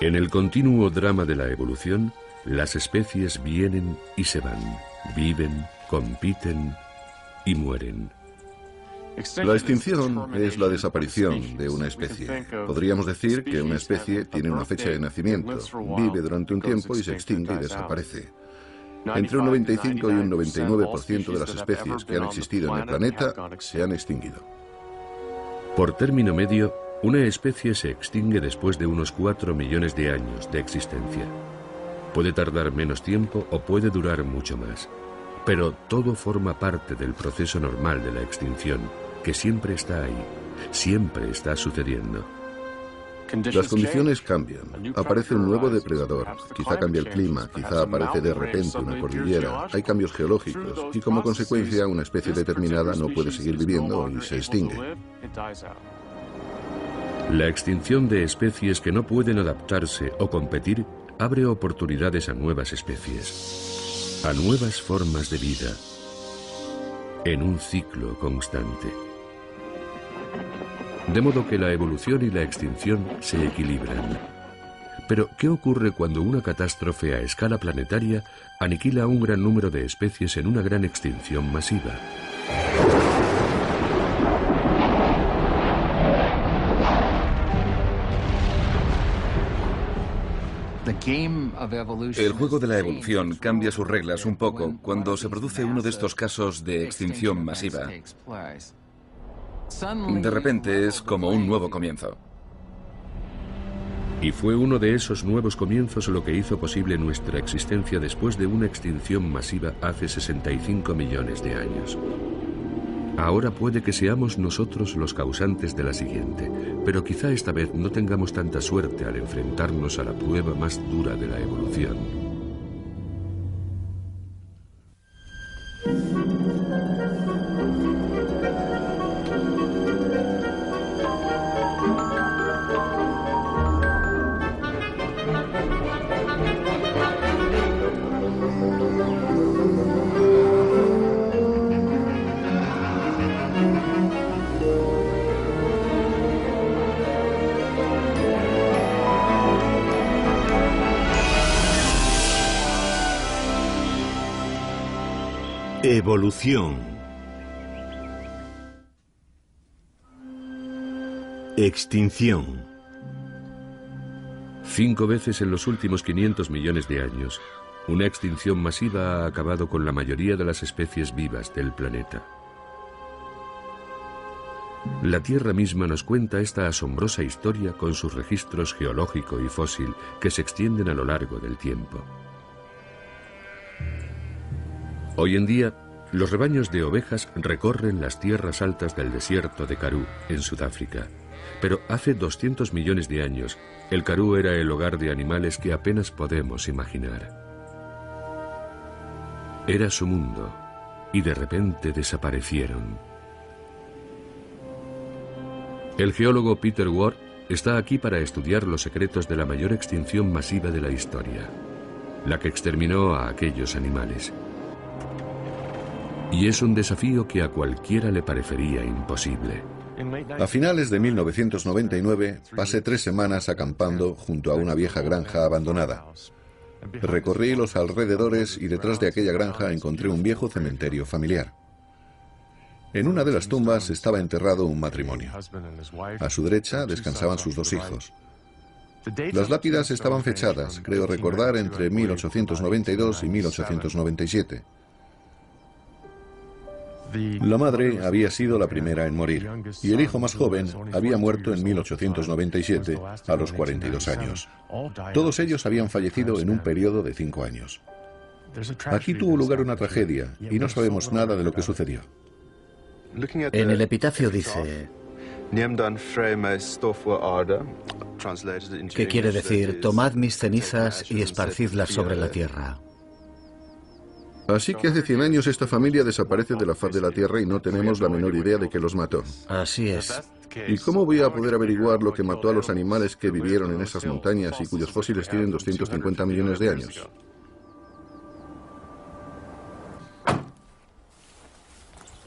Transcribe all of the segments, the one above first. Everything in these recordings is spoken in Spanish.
En el continuo drama de la evolución, las especies vienen y se van, viven, compiten y mueren. La extinción es la desaparición de una especie. Podríamos decir que una especie tiene una fecha de nacimiento, vive durante un tiempo y se extingue y desaparece. Entre un 95 y un 99% de las especies que han existido en el planeta se han extinguido. Por término medio, una especie se extingue después de unos 4 millones de años de existencia. Puede tardar menos tiempo o puede durar mucho más. Pero todo forma parte del proceso normal de la extinción, que siempre está ahí, siempre está sucediendo. Las condiciones cambian, aparece un nuevo depredador, quizá cambia el clima, quizá aparece de repente una cordillera, hay cambios geológicos y como consecuencia una especie determinada no puede seguir viviendo y se extingue. La extinción de especies que no pueden adaptarse o competir abre oportunidades a nuevas especies, a nuevas formas de vida, en un ciclo constante. De modo que la evolución y la extinción se equilibran. Pero, ¿qué ocurre cuando una catástrofe a escala planetaria aniquila a un gran número de especies en una gran extinción masiva? El juego de la evolución cambia sus reglas un poco cuando se produce uno de estos casos de extinción masiva. De repente es como un nuevo comienzo. Y fue uno de esos nuevos comienzos lo que hizo posible nuestra existencia después de una extinción masiva hace 65 millones de años. Ahora puede que seamos nosotros los causantes de la siguiente, pero quizá esta vez no tengamos tanta suerte al enfrentarnos a la prueba más dura de la evolución. Evolución. Extinción. 5 veces en los últimos 500 millones de años, una extinción masiva ha acabado con la mayoría de las especies vivas del planeta. La Tierra misma nos cuenta esta asombrosa historia con sus registros geológico y fósil que se extienden a lo largo del tiempo. Hoy en día, los rebaños de ovejas recorren las tierras altas del desierto de Karoo, en Sudáfrica. Pero hace 200 millones de años, el Karoo era el hogar de animales que apenas podemos imaginar. Era su mundo, y de repente desaparecieron. El geólogo Peter Ward está aquí para estudiar los secretos de la mayor extinción masiva de la historia, la que exterminó a aquellos animales. Y es un desafío que a cualquiera le parecería imposible. A finales de 1999 pasé 3 semanas acampando junto a una vieja granja abandonada. Recorrí los alrededores y detrás de aquella granja encontré un viejo cementerio familiar. En una de las tumbas estaba enterrado un matrimonio. A su derecha descansaban sus 2 hijos. Las lápidas estaban fechadas, creo recordar, entre 1892 y 1897. La madre había sido la primera en morir, y el hijo más joven había muerto en 1897, a los 42 años. Todos ellos habían fallecido en un periodo de 5 años. Aquí tuvo lugar una tragedia, y no sabemos nada de lo que sucedió. En el epitafio dice, ¿qué quiere decir? Tomad mis cenizas y esparcidlas sobre la tierra. Así que hace 100 años esta familia desaparece de la faz de la Tierra y no tenemos la menor idea de qué los mató. Así es. ¿Y cómo voy a poder averiguar lo que mató a los animales que vivieron en esas montañas y cuyos fósiles tienen 250 millones de años?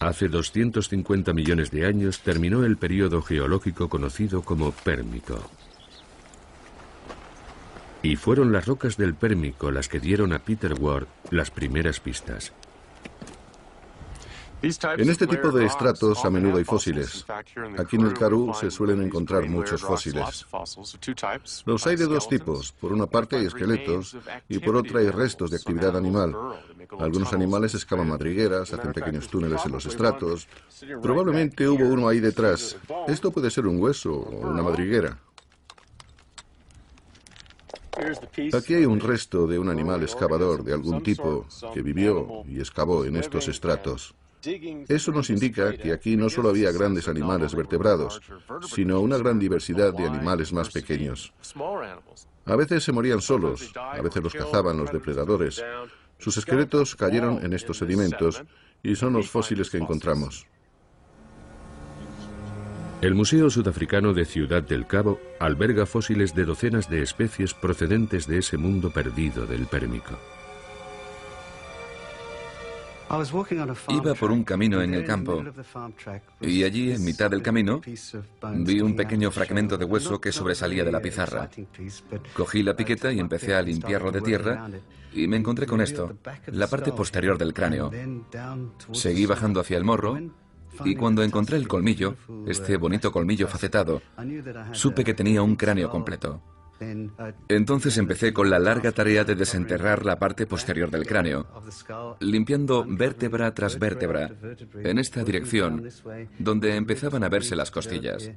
Hace 250 millones de años terminó el período geológico conocido como Pérmico. Y fueron las rocas del Pérmico las que dieron a Peter Ward las primeras pistas. En este tipo de estratos a menudo hay fósiles. Aquí en el Karoo se suelen encontrar muchos fósiles. Los hay de dos tipos. Por una parte hay esqueletos y por otra hay restos de actividad animal. Algunos animales excavan madrigueras, hacen pequeños túneles en los estratos. Probablemente hubo uno ahí detrás. Esto puede ser un hueso o una madriguera. Aquí hay un resto de un animal excavador de algún tipo que vivió y excavó en estos estratos. Eso nos indica que aquí no solo había grandes animales vertebrados, sino una gran diversidad de animales más pequeños. A veces se morían solos, a veces los cazaban los depredadores. Sus esqueletos cayeron en estos sedimentos y son los fósiles que encontramos. El Museo Sudafricano de Ciudad del Cabo alberga fósiles de docenas de especies procedentes de ese mundo perdido del Pérmico. Iba por un camino en el campo y allí, en mitad del camino, vi un pequeño fragmento de hueso que sobresalía de la pizarra. Cogí la piqueta y empecé a limpiarlo de tierra y me encontré con esto, la parte posterior del cráneo. Seguí bajando hacia el morro y cuando encontré el colmillo, este bonito colmillo facetado, supe que tenía un cráneo completo. Entonces empecé con la larga tarea de desenterrar la parte posterior del cráneo, limpiando vértebra tras vértebra, en esta dirección, donde empezaban a verse las costillas.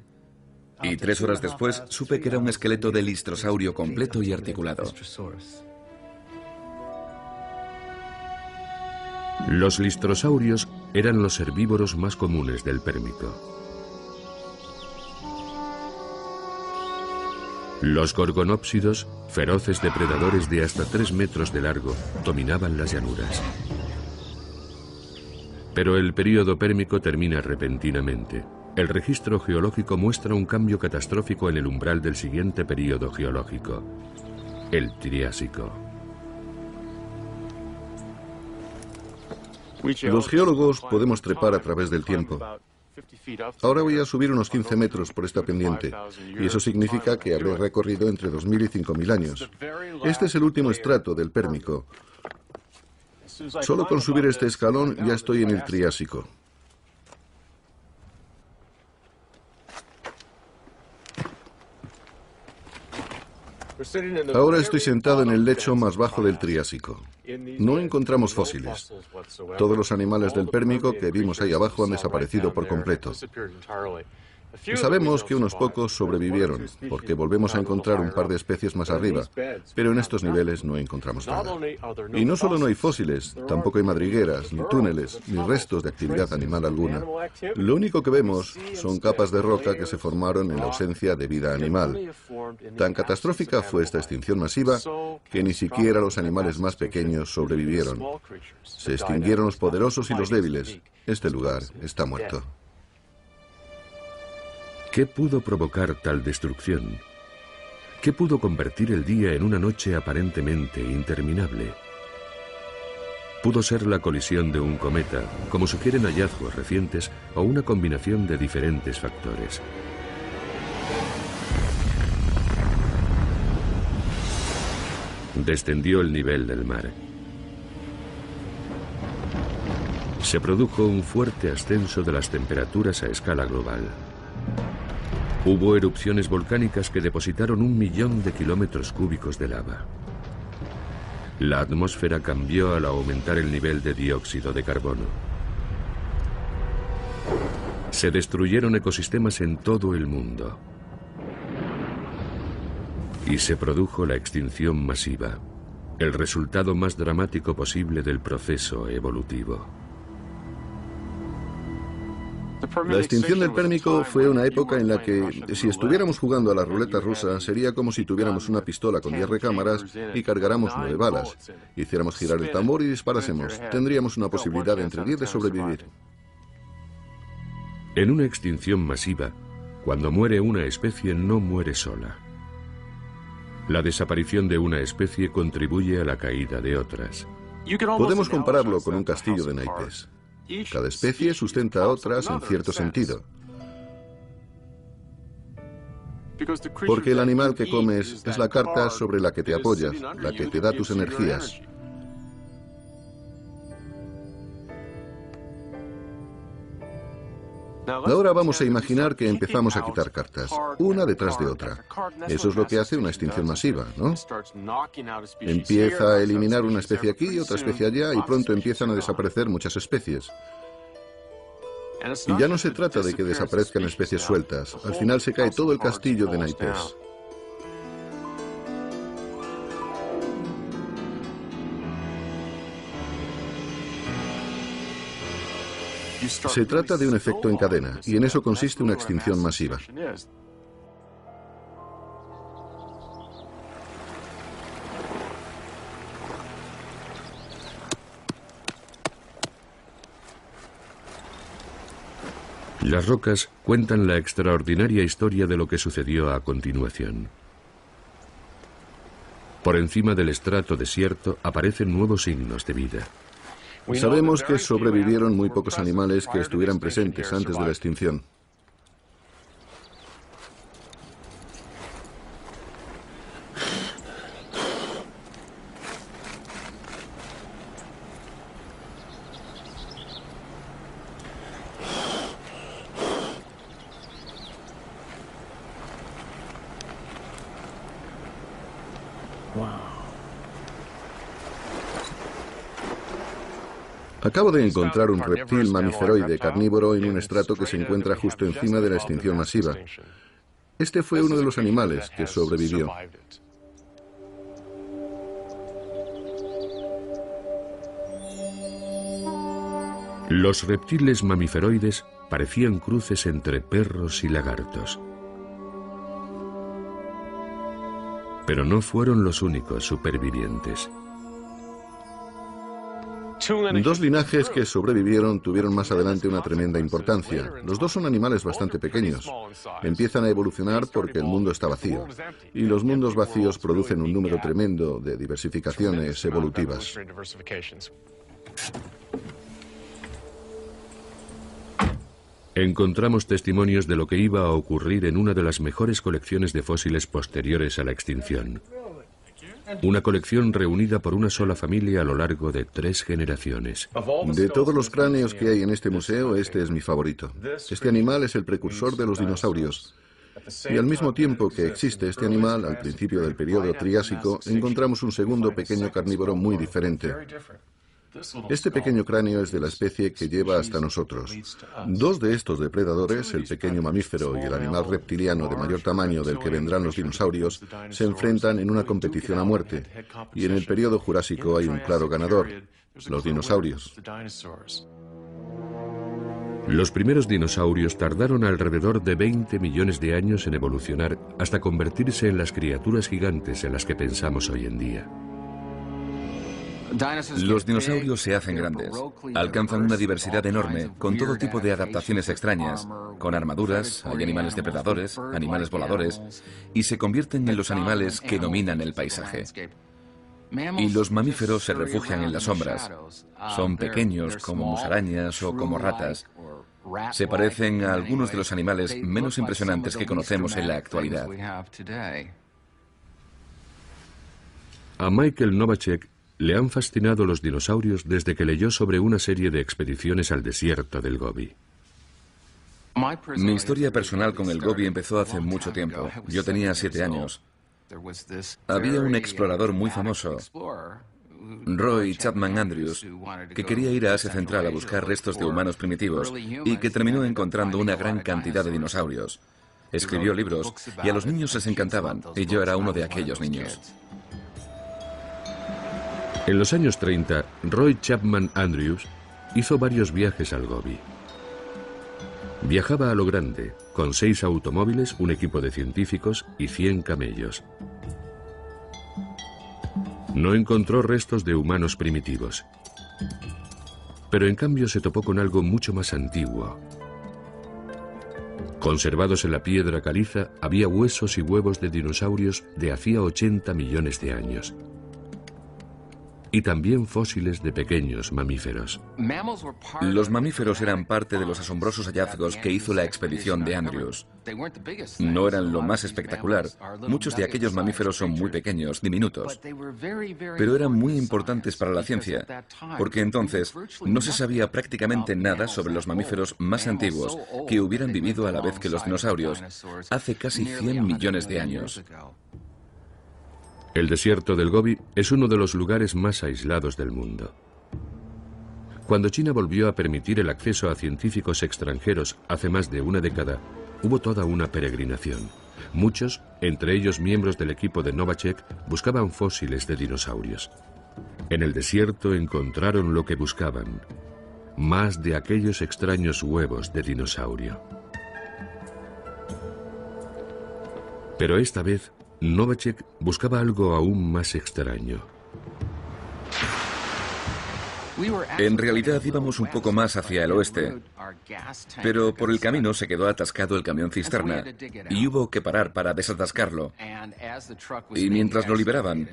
Y 3 horas después supe que era un esqueleto de listrosaurio completo y articulado. Los listrosaurios eran los herbívoros más comunes del Pérmico. Los gorgonópsidos, feroces depredadores de hasta 3 metros de largo, dominaban las llanuras. Pero el período pérmico termina repentinamente. El registro geológico muestra un cambio catastrófico en el umbral del siguiente período geológico, el Triásico. Los geólogos podemos trepar a través del tiempo. Ahora voy a subir unos 15 metros por esta pendiente, y eso significa que habré recorrido entre 2000 y 5000 años. Este es el último estrato del Pérmico. Solo con subir este escalón ya estoy en el Triásico. Ahora estoy sentado en el lecho más bajo del Triásico. No encontramos fósiles. Todos los animales del Pérmico que vimos ahí abajo han desaparecido por completo. Sabemos que unos pocos sobrevivieron, porque volvemos a encontrar un par de especies más arriba, pero en estos niveles no encontramos nada. Y no solo no hay fósiles, tampoco hay madrigueras, ni túneles, ni restos de actividad animal alguna. Lo único que vemos son capas de roca que se formaron en la ausencia de vida animal. Tan catastrófica fue esta extinción masiva que ni siquiera los animales más pequeños sobrevivieron. Se extinguieron los poderosos y los débiles. Este lugar está muerto. ¿Qué pudo provocar tal destrucción? ¿Qué pudo convertir el día en una noche aparentemente interminable? Pudo ser la colisión de un cometa, como sugieren hallazgos recientes, o una combinación de diferentes factores. Descendió el nivel del mar. Se produjo un fuerte ascenso de las temperaturas a escala global. Hubo erupciones volcánicas que depositaron 1 millón de kilómetros cúbicos de lava. La atmósfera cambió al aumentar el nivel de dióxido de carbono. Se destruyeron ecosistemas en todo el mundo. Y se produjo la extinción masiva, el resultado más dramático posible del proceso evolutivo. La extinción del Pérmico fue una época en la que, si estuviéramos jugando a la ruleta rusa, sería como si tuviéramos una pistola con 10 recámaras y cargáramos 9 balas. Hiciéramos girar el tambor y disparásemos. Tendríamos una posibilidad de entre 10 de sobrevivir. En una extinción masiva, cuando muere una especie no muere sola. La desaparición de una especie contribuye a la caída de otras. Podemos compararlo con un castillo de naipes. Cada especie sustenta a otras en cierto sentido. Porque el animal que comes es la carta sobre la que te apoyas, la que te da tus energías. Ahora vamos a imaginar que empezamos a quitar cartas, una detrás de otra. Eso es lo que hace una extinción masiva, ¿no? Empieza a eliminar una especie aquí, otra especie allá, y pronto empiezan a desaparecer muchas especies. Y ya no se trata de que desaparezcan especies sueltas. Al final se cae todo el castillo de naipes. Se trata de un efecto en cadena, y en eso consiste una extinción masiva. Las rocas cuentan la extraordinaria historia de lo que sucedió a continuación. Por encima del estrato desierto aparecen nuevos signos de vida. Sabemos que sobrevivieron muy pocos animales que estuvieran presentes antes de la extinción. Acabo de encontrar un reptil mamiferoide carnívoro en un estrato que se encuentra justo encima de la extinción masiva. Este fue uno de los animales que sobrevivió. Los reptiles mamiferoides parecían cruces entre perros y lagartos. Pero no fueron los únicos supervivientes. Dos linajes que sobrevivieron tuvieron más adelante una tremenda importancia. Los dos son animales bastante pequeños. Empiezan a evolucionar porque el mundo está vacío. Y los mundos vacíos producen un número tremendo de diversificaciones evolutivas. Encontramos testimonios de lo que iba a ocurrir en una de las mejores colecciones de fósiles posteriores a la extinción. Una colección reunida por una sola familia a lo largo de 3 generaciones. De todos los cráneos que hay en este museo, este es mi favorito. Este animal es el precursor de los dinosaurios. Y al mismo tiempo que existe este animal, al principio del periodo Triásico, encontramos un segundo pequeño carnívoro muy diferente. Este pequeño cráneo es de la especie que lleva hasta nosotros. Dos de estos depredadores, el pequeño mamífero y el animal reptiliano de mayor tamaño del que vendrán los dinosaurios, se enfrentan en una competición a muerte. Y en el periodo Jurásico hay un claro ganador: los dinosaurios. Los primeros dinosaurios tardaron alrededor de 20 millones de años en evolucionar hasta convertirse en las criaturas gigantes en las que pensamos hoy en día. Los dinosaurios se hacen grandes, alcanzan una diversidad enorme, con todo tipo de adaptaciones extrañas, con armaduras, hay animales depredadores, animales voladores, y se convierten en los animales que dominan el paisaje. Y los mamíferos se refugian en las sombras. Son pequeños, como musarañas o como ratas. Se parecen a algunos de los animales menos impresionantes que conocemos en la actualidad. A Michael Novacek le han fascinado los dinosaurios desde que leyó sobre una serie de expediciones al desierto del Gobi. Mi historia personal con el Gobi empezó hace mucho tiempo. Yo tenía 7 años. Había un explorador muy famoso, Roy Chapman Andrews, que quería ir a Asia Central a buscar restos de humanos primitivos y que terminó encontrando una gran cantidad de dinosaurios. Escribió libros y a los niños les encantaban, y yo era uno de aquellos niños. En los años 30, Roy Chapman Andrews hizo varios viajes al Gobi. Viajaba a lo grande, con 6 automóviles, un equipo de científicos y 100 camellos. No encontró restos de humanos primitivos, pero en cambio se topó con algo mucho más antiguo. Conservados en la piedra caliza, había huesos y huevos de dinosaurios de hacía 80 millones de años. y también fósiles de pequeños mamíferos. Los mamíferos eran parte de los asombrosos hallazgos que hizo la expedición de Andrews. No eran lo más espectacular. Muchos de aquellos mamíferos son muy pequeños, diminutos. Pero eran muy importantes para la ciencia, porque entonces no se sabía prácticamente nada sobre los mamíferos más antiguos que hubieran vivido a la vez que los dinosaurios hace casi 100 millones de años. El desierto del Gobi es uno de los lugares más aislados del mundo. Cuando China volvió a permitir el acceso a científicos extranjeros hace más de una década, hubo toda una peregrinación. Muchos, entre ellos miembros del equipo de Novacek, buscaban fósiles de dinosaurios. En el desierto encontraron lo que buscaban: más de aquellos extraños huevos de dinosaurio. Pero esta vez, Novacek buscaba algo aún más extraño. En realidad íbamos un poco más hacia el oeste, pero por el camino se quedó atascado el camión cisterna y hubo que parar para desatascarlo. Y mientras lo liberaban,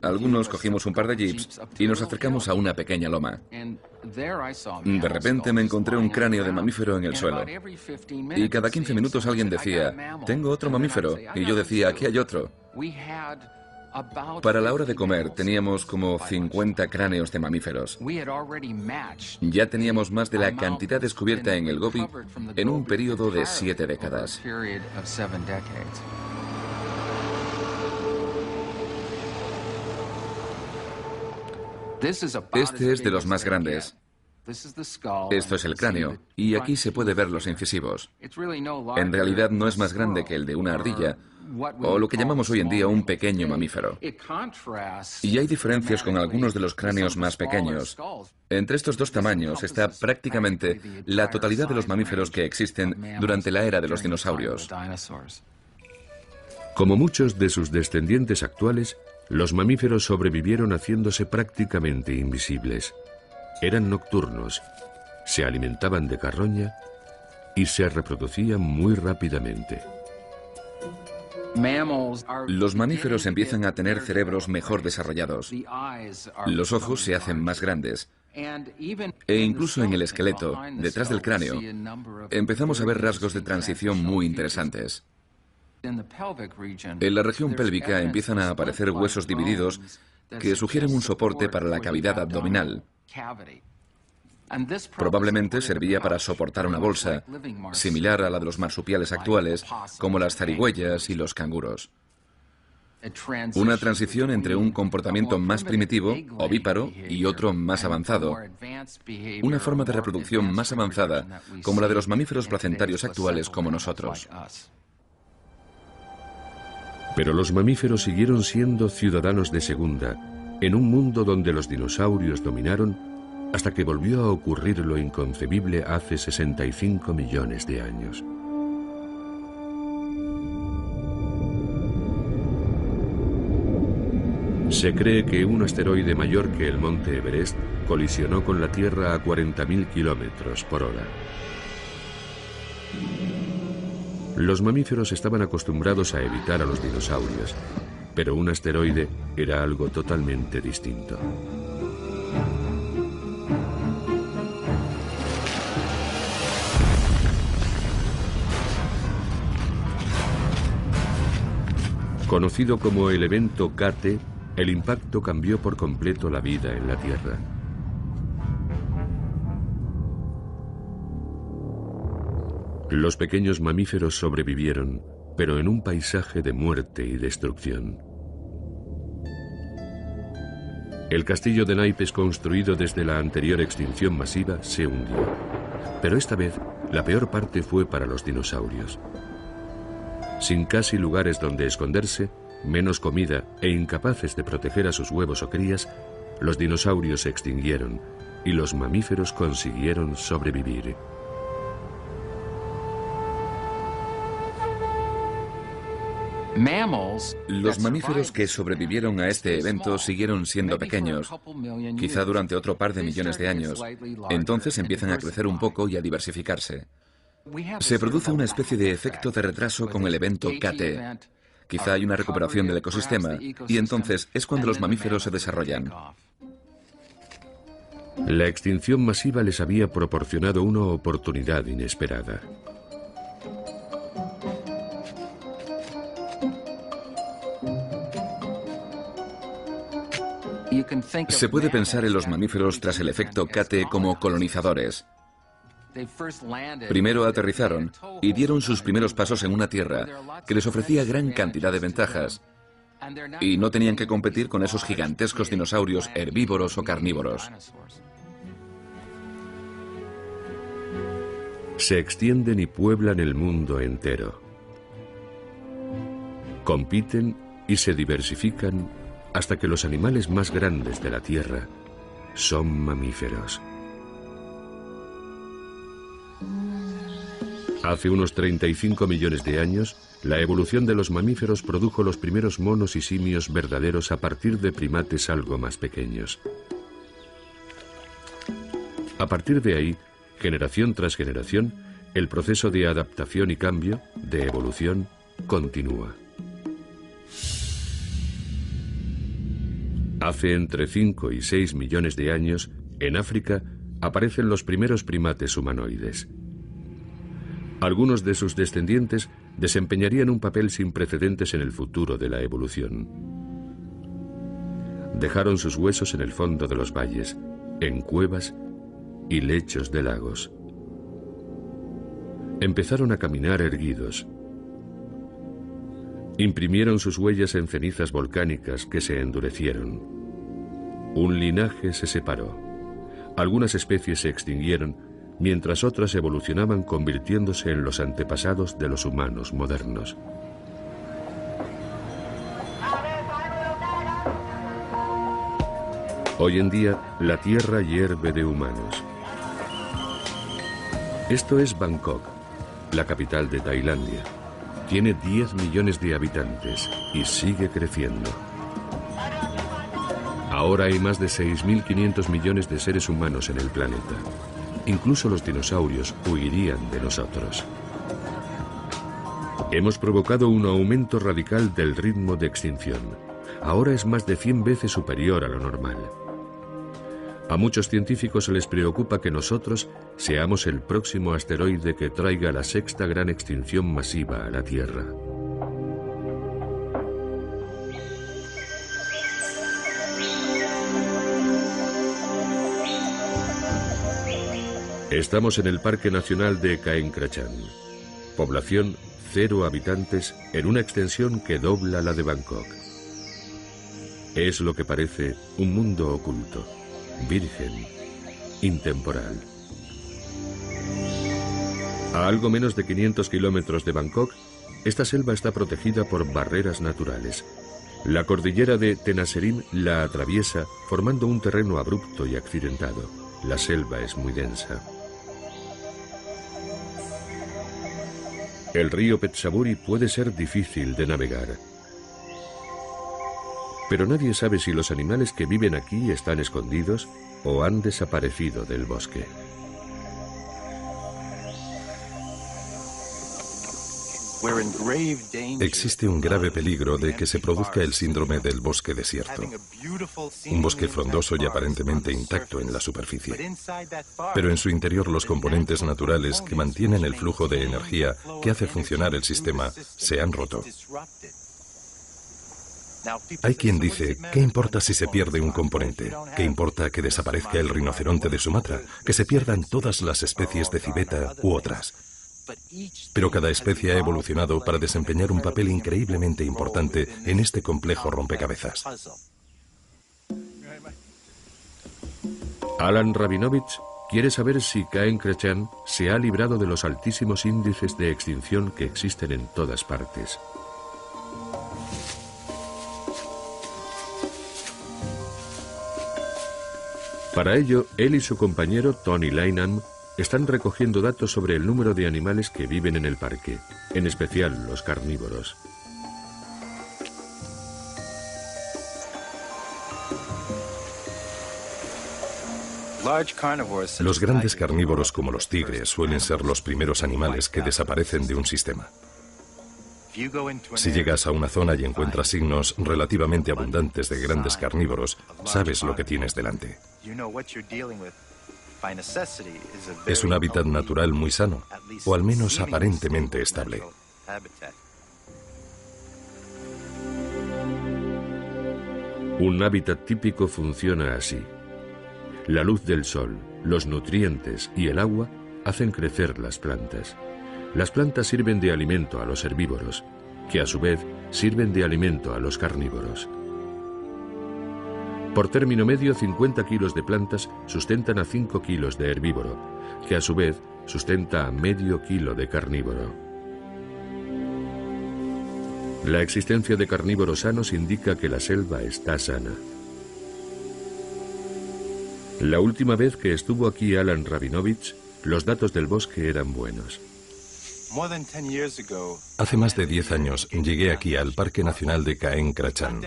algunos cogimos un par de jeeps y nos acercamos a una pequeña loma. De repente me encontré un cráneo de mamífero en el suelo. Y cada 15 minutos alguien decía: «Tengo otro mamífero». Y yo decía: «Aquí hay otro». Para la hora de comer teníamos como 50 cráneos de mamíferos. Ya teníamos más de la cantidad descubierta en el Gobi en un periodo de 7 décadas. Este es de los más grandes. Esto es el cráneo, y aquí se puede ver los incisivos. En realidad no es más grande que el de una ardilla, o lo que llamamos hoy en día un pequeño mamífero. Y hay diferencias con algunos de los cráneos más pequeños. Entre estos dos tamaños está prácticamente la totalidad de los mamíferos que existen durante la era de los dinosaurios. Como muchos de sus descendientes actuales, los mamíferos sobrevivieron haciéndose prácticamente invisibles. Eran nocturnos, se alimentaban de carroña y se reproducían muy rápidamente. Los mamíferos empiezan a tener cerebros mejor desarrollados. Los ojos se hacen más grandes. E incluso en el esqueleto, detrás del cráneo, empezamos a ver rasgos de transición muy interesantes. En la región pélvica empiezan a aparecer huesos divididos que sugieren un soporte para la cavidad abdominal. Probablemente servía para soportar una bolsa, similar a la de los marsupiales actuales, como las zarigüeyas y los canguros. Una transición entre un comportamiento más primitivo, ovíparo, y otro más avanzado. Una forma de reproducción más avanzada, como la de los mamíferos placentarios actuales como nosotros. Pero los mamíferos siguieron siendo ciudadanos de segunda, en un mundo donde los dinosaurios dominaron, hasta que volvió a ocurrir lo inconcebible hace 65 millones de años. Se cree que un asteroide mayor que el monte Everest colisionó con la Tierra a 40.000 kilómetros por hora. Los mamíferos estaban acostumbrados a evitar a los dinosaurios, pero un asteroide era algo totalmente distinto. Conocido como el evento KT, el impacto cambió por completo la vida en la Tierra. Los pequeños mamíferos sobrevivieron, pero en un paisaje de muerte y destrucción. El castillo de naipes construido desde la anterior extinción masiva se hundió. Pero esta vez, la peor parte fue para los dinosaurios. Sin casi lugares donde esconderse, menos comida e incapaces de proteger a sus huevos o crías, los dinosaurios se extinguieron y los mamíferos consiguieron sobrevivir. Los mamíferos que sobrevivieron a este evento siguieron siendo pequeños, quizá durante otro par de millones de años. Entonces empiezan a crecer un poco y a diversificarse. Se produce una especie de efecto de retraso con el evento KT. Quizá hay una recuperación del ecosistema y entonces es cuando los mamíferos se desarrollan. La extinción masiva les había proporcionado una oportunidad inesperada. Se puede pensar en los mamíferos tras el efecto Kate como colonizadores. Primero aterrizaron y dieron sus primeros pasos en una tierra que les ofrecía gran cantidad de ventajas y no tenían que competir con esos gigantescos dinosaurios herbívoros o carnívoros. Se extienden y pueblan el mundo entero. Compiten y se diversifican hasta que los animales más grandes de la Tierra son mamíferos. Hace unos 35 millones de años, la evolución de los mamíferos produjo los primeros monos y simios verdaderos a partir de primates algo más pequeños. A partir de ahí, generación tras generación, el proceso de adaptación y cambio, de evolución, continúa. Hace entre 5 y 6 millones de años, en África, aparecen los primeros primates humanoides. Algunos de sus descendientes desempeñarían un papel sin precedentes en el futuro de la evolución. Dejaron sus huesos en el fondo de los valles, en cuevas y lechos de lagos. Empezaron a caminar erguidos. Imprimieron sus huellas en cenizas volcánicas que se endurecieron. Un linaje se separó. Algunas especies se extinguieron, mientras otras evolucionaban convirtiéndose en los antepasados de los humanos modernos. Hoy en día, la tierra hierve de humanos. Esto es Bangkok, la capital de Tailandia. Tiene 10 millones de habitantes y sigue creciendo. Ahora hay más de 6.500 millones de seres humanos en el planeta. Incluso los dinosaurios huirían de nosotros. Hemos provocado un aumento radical del ritmo de extinción. Ahora es más de 100 veces superior a lo normal. A muchos científicos les preocupa que nosotros seamos el próximo asteroide que traiga la sexta gran extinción masiva a la Tierra. Estamos en el Parque Nacional de Caen Krachan. Población 0 habitantes en una extensión que dobla la de Bangkok. Es lo que parece un mundo oculto, virgen, intemporal. A algo menos de 500 kilómetros de Bangkok, esta selva está protegida por barreras naturales. La cordillera de Tenasserim la atraviesa formando un terreno abrupto y accidentado. La selva es muy densa. El río Petsaburi puede ser difícil de navegar. Pero nadie sabe si los animales que viven aquí están escondidos o han desaparecido del bosque. Existe un grave peligro de que se produzca el síndrome del bosque desierto. Un bosque frondoso y aparentemente intacto en la superficie. Pero en su interior los componentes naturales que mantienen el flujo de energía que hace funcionar el sistema se han roto. Hay quien dice, ¿qué importa si se pierde un componente? ¿Qué importa que desaparezca el rinoceronte de Sumatra? Que se pierdan todas las especies de civeta u otras. Pero cada especie ha evolucionado para desempeñar un papel increíblemente importante en este complejo rompecabezas. Alan Rabinovich quiere saber si Caen Krachan se ha librado de los altísimos índices de extinción que existen en todas partes. Para ello, él y su compañero Tony Lynham están recogiendo datos sobre el número de animales que viven en el parque, en especial los carnívoros. Los grandes carnívoros como los tigres suelen ser los primeros animales que desaparecen de un sistema. Si llegas a una zona y encuentras signos relativamente abundantes de grandes carnívoros, sabes lo que tienes delante. Es un hábitat natural muy sano, o al menos aparentemente estable. Un hábitat típico funciona así. La luz del sol, los nutrientes y el agua hacen crecer las plantas. Las plantas sirven de alimento a los herbívoros, que a su vez sirven de alimento a los carnívoros. Por término medio, 50 kilos de plantas sustentan a 5 kilos de herbívoro, que a su vez sustenta a medio kilo de carnívoro. La existencia de carnívoros sanos indica que la selva está sana. La última vez que estuvo aquí Alan Rabinovich, los datos del bosque eran buenos. Hace más de 10 años llegué aquí al Parque Nacional de Caen Krachan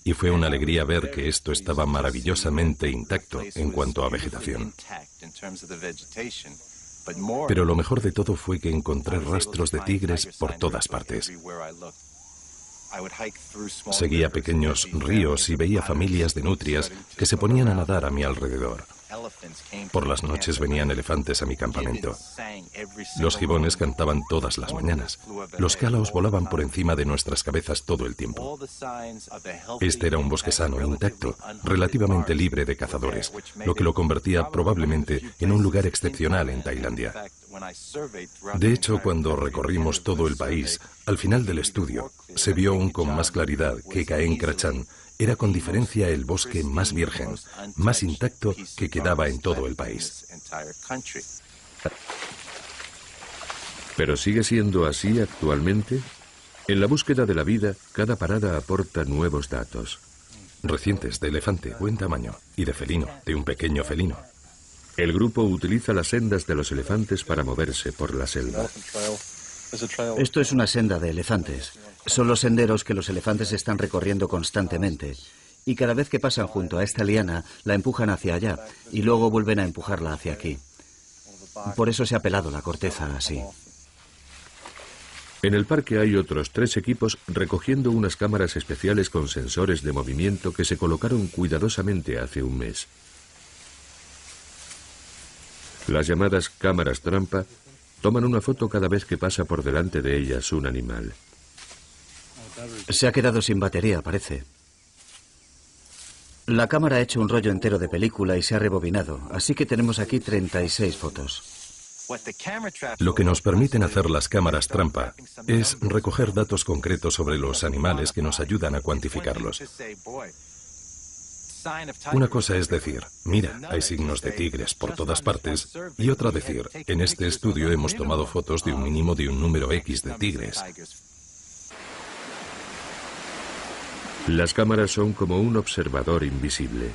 y fue una alegría ver que esto estaba maravillosamente intacto en cuanto a vegetación. Pero lo mejor de todo fue que encontré rastros de tigres por todas partes. Seguía pequeños ríos y veía familias de nutrias que se ponían a nadar a mi alrededor. Por las noches venían elefantes a mi campamento. Los gibones cantaban todas las mañanas. Los calaos volaban por encima de nuestras cabezas todo el tiempo. Este era un bosque sano, intacto, relativamente libre de cazadores, lo que lo convertía probablemente en un lugar excepcional en Tailandia. De hecho, cuando recorrimos todo el país, al final del estudio, se vio aún con más claridad que Caen Krachan era con diferencia el bosque más virgen, más intacto que quedaba en todo el país. ¿Pero sigue siendo así actualmente? En la búsqueda de la vida, cada parada aporta nuevos datos. Recientes de elefante, buen tamaño, y de felino, de un pequeño felino. El grupo utiliza las sendas de los elefantes para moverse por la selva. Esto es una senda de elefantes. Son los senderos que los elefantes están recorriendo constantemente. Y cada vez que pasan junto a esta liana, la empujan hacia allá y luego vuelven a empujarla hacia aquí. Por eso se ha pelado la corteza así. En el parque hay otros 3 equipos recogiendo unas cámaras especiales con sensores de movimiento que se colocaron cuidadosamente hace un mes. Las llamadas cámaras trampa toman una foto cada vez que pasa por delante de ellas un animal. Se ha quedado sin batería, parece. La cámara ha hecho un rollo entero de película y se ha rebobinado, así que tenemos aquí 36 fotos. Lo que nos permiten hacer las cámaras trampa es recoger datos concretos sobre los animales que nos ayudan a cuantificarlos. Una cosa es decir, mira, hay signos de tigres por todas partes, y otra decir, en este estudio hemos tomado fotos de un mínimo de un número X de tigres. Las cámaras son como un observador invisible.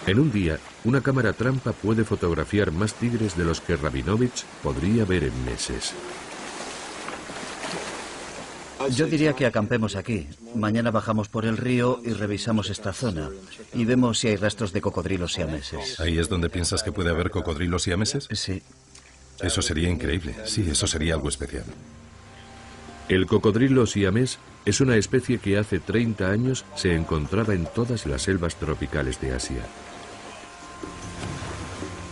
En un día, una cámara trampa puede fotografiar más tigres de los que Rabinovich podría ver en meses. Yo diría que acampemos aquí. Mañana bajamos por el río y revisamos esta zona. Y vemos si hay rastros de cocodrilos siameses. ¿Ahí es donde piensas que puede haber cocodrilos siameses? Sí. Eso sería increíble. Sí, eso sería algo especial. El cocodrilo siamés es una especie que hace 30 años se encontraba en todas las selvas tropicales de Asia.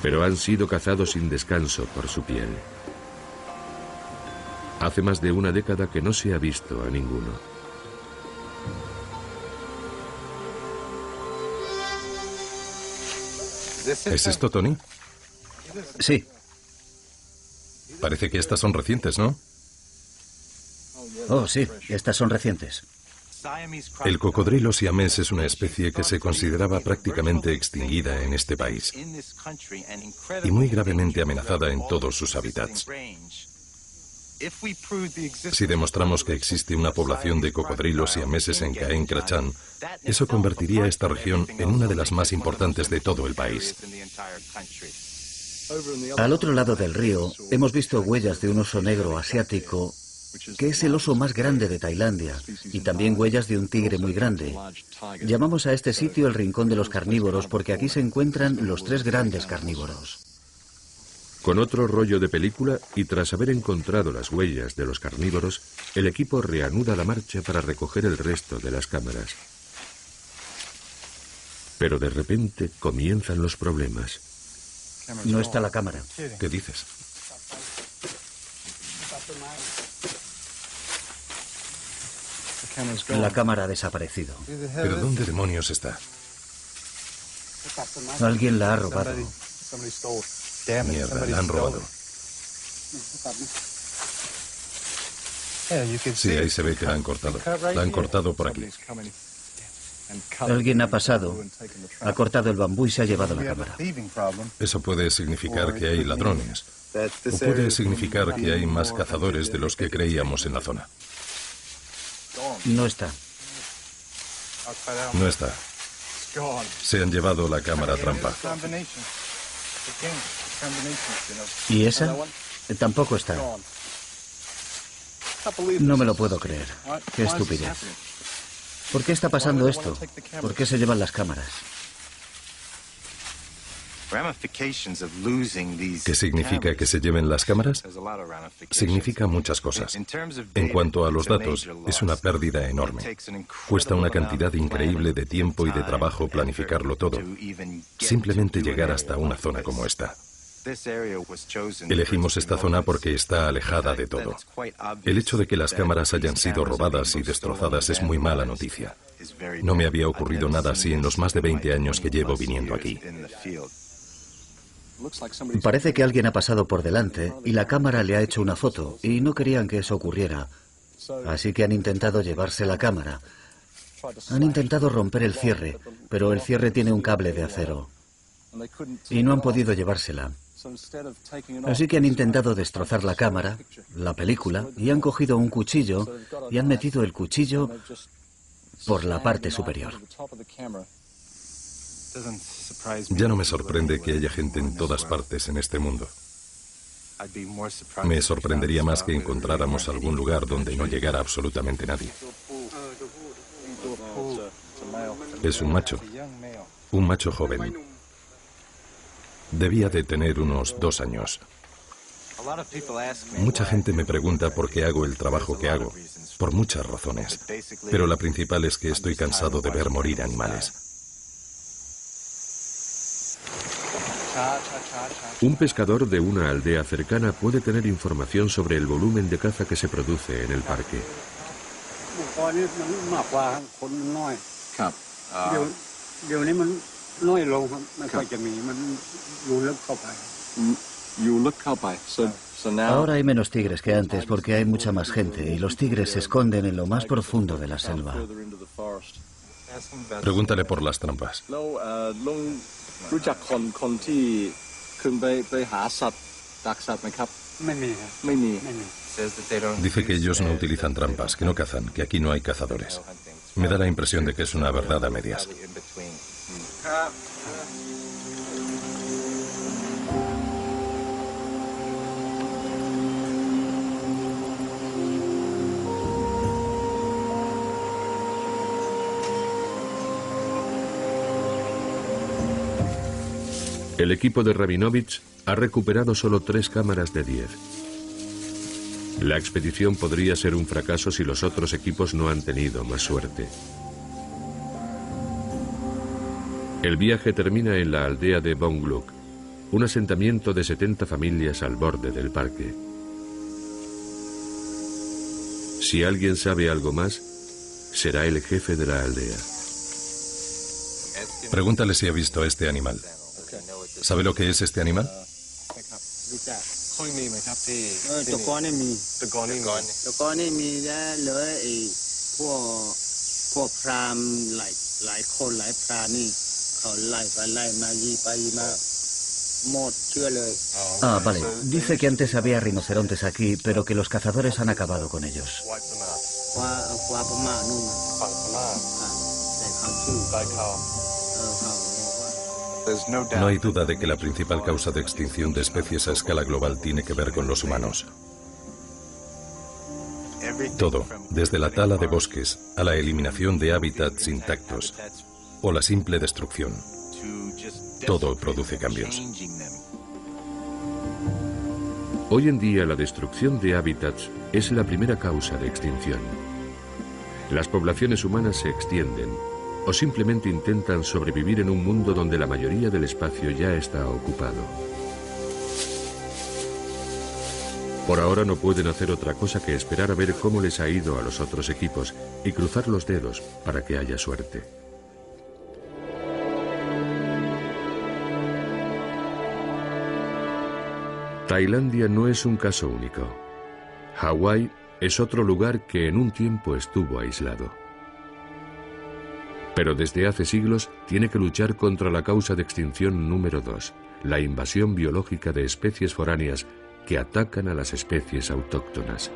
Pero han sido cazados sin descanso por su piel. Hace más de una década que no se ha visto a ninguno. ¿Es esto, Tony? Sí. Parece que estas son recientes, ¿no? Oh, sí, estas son recientes. El cocodrilo siamés es una especie que se consideraba prácticamente extinguida en este país y muy gravemente amenazada en todos sus hábitats. Si demostramos que existe una población de cocodrilos siameses en Caen Krachan, eso convertiría a esta región en una de las más importantes de todo el país. Al otro lado del río hemos visto huellas de un oso negro asiático, que es el oso más grande de Tailandia, y también huellas de un tigre muy grande. Llamamos a este sitio el Rincón de los Carnívoros porque aquí se encuentran los 3 grandes carnívoros. Con otro rollo de película y tras haber encontrado las huellas de los carnívoros, el equipo reanuda la marcha para recoger el resto de las cámaras. Pero de repente comienzan los problemas. No está la cámara. ¿Qué dices? La cámara ha desaparecido. ¿Pero dónde demonios está? Alguien la ha robado. Mierda, la han robado. Sí, ahí se ve que la han cortado. La han cortado por aquí. Alguien ha pasado, ha cortado el bambú y se ha llevado la cámara. Eso puede significar que hay ladrones. O puede significar que hay más cazadores de los que creíamos en la zona. No está. No está. Se han llevado la cámara trampa. ¿Y esa? Tampoco está. No me lo puedo creer. Qué estupidez. ¿Por qué está pasando esto? ¿Por qué se llevan las cámaras? ¿Qué significa que se lleven las cámaras? Significa muchas cosas. En cuanto a los datos, es una pérdida enorme. Cuesta una cantidad increíble de tiempo y de trabajo planificarlo todo. Simplemente llegar hasta una zona como esta. Elegimos esta zona porque está alejada de todo. El hecho de que las cámaras hayan sido robadas y destrozadas es muy mala noticia. No me había ocurrido nada así en los más de 20 años que llevo viniendo aquí. Parece que alguien ha pasado por delante y la cámara le ha hecho una foto y no querían que eso ocurriera. Así que han intentado llevarse la cámara. Han intentado romper el cierre, pero el cierre tiene un cable de acero. Y no han podido llevársela. Así que han intentado destrozar la cámara, la película, y han cogido un cuchillo y han metido el cuchillo por la parte superior. Ya no me sorprende que haya gente en todas partes en este mundo. Me sorprendería más que encontráramos algún lugar donde no llegara absolutamente nadie. Es un macho joven. Debía de tener unos 2 años. Mucha gente me pregunta por qué hago el trabajo que hago, por muchas razones, pero la principal es que estoy cansado de ver morir animales. Un pescador de una aldea cercana puede tener información sobre el volumen de caza que se produce en el parque. Ahora hay menos tigres que antes porque hay mucha más gente y los tigres se esconden en lo más profundo de la selva. Pregúntale por las trampas. Dice que ellos no utilizan trampas, que no cazan, que aquí no hay cazadores. Me da la impresión de que es una verdad a medias. El equipo de Rabinovich ha recuperado solo 3 cámaras de 10. La expedición podría ser un fracaso si los otros equipos no han tenido más suerte. El viaje termina en la aldea de Bongluk, un asentamiento de 70 familias al borde del parque. Si alguien sabe algo más, será el jefe de la aldea. Pregúntale si ha visto este animal. ¿Sabe lo que es este animal? Ah, vale. Dice que antes había rinocerontes aquí, pero que los cazadores han acabado con ellos. No hay duda de que la principal causa de extinción de especies a escala global tiene que ver con los humanos. Todo, desde la tala de bosques a la eliminación de hábitats intactos o la simple destrucción, todo produce cambios. Hoy en día la destrucción de hábitats es la primera causa de extinción. Las poblaciones humanas se extienden o simplemente intentan sobrevivir en un mundo donde la mayoría del espacio ya está ocupado. Por ahora no pueden hacer otra cosa que esperar a ver cómo les ha ido a los otros equipos y cruzar los dedos para que haya suerte. Tailandia no es un caso único. Hawái es otro lugar que en un tiempo estuvo aislado. Pero desde hace siglos tiene que luchar contra la causa de extinción número 2, la invasión biológica de especies foráneas que atacan a las especies autóctonas.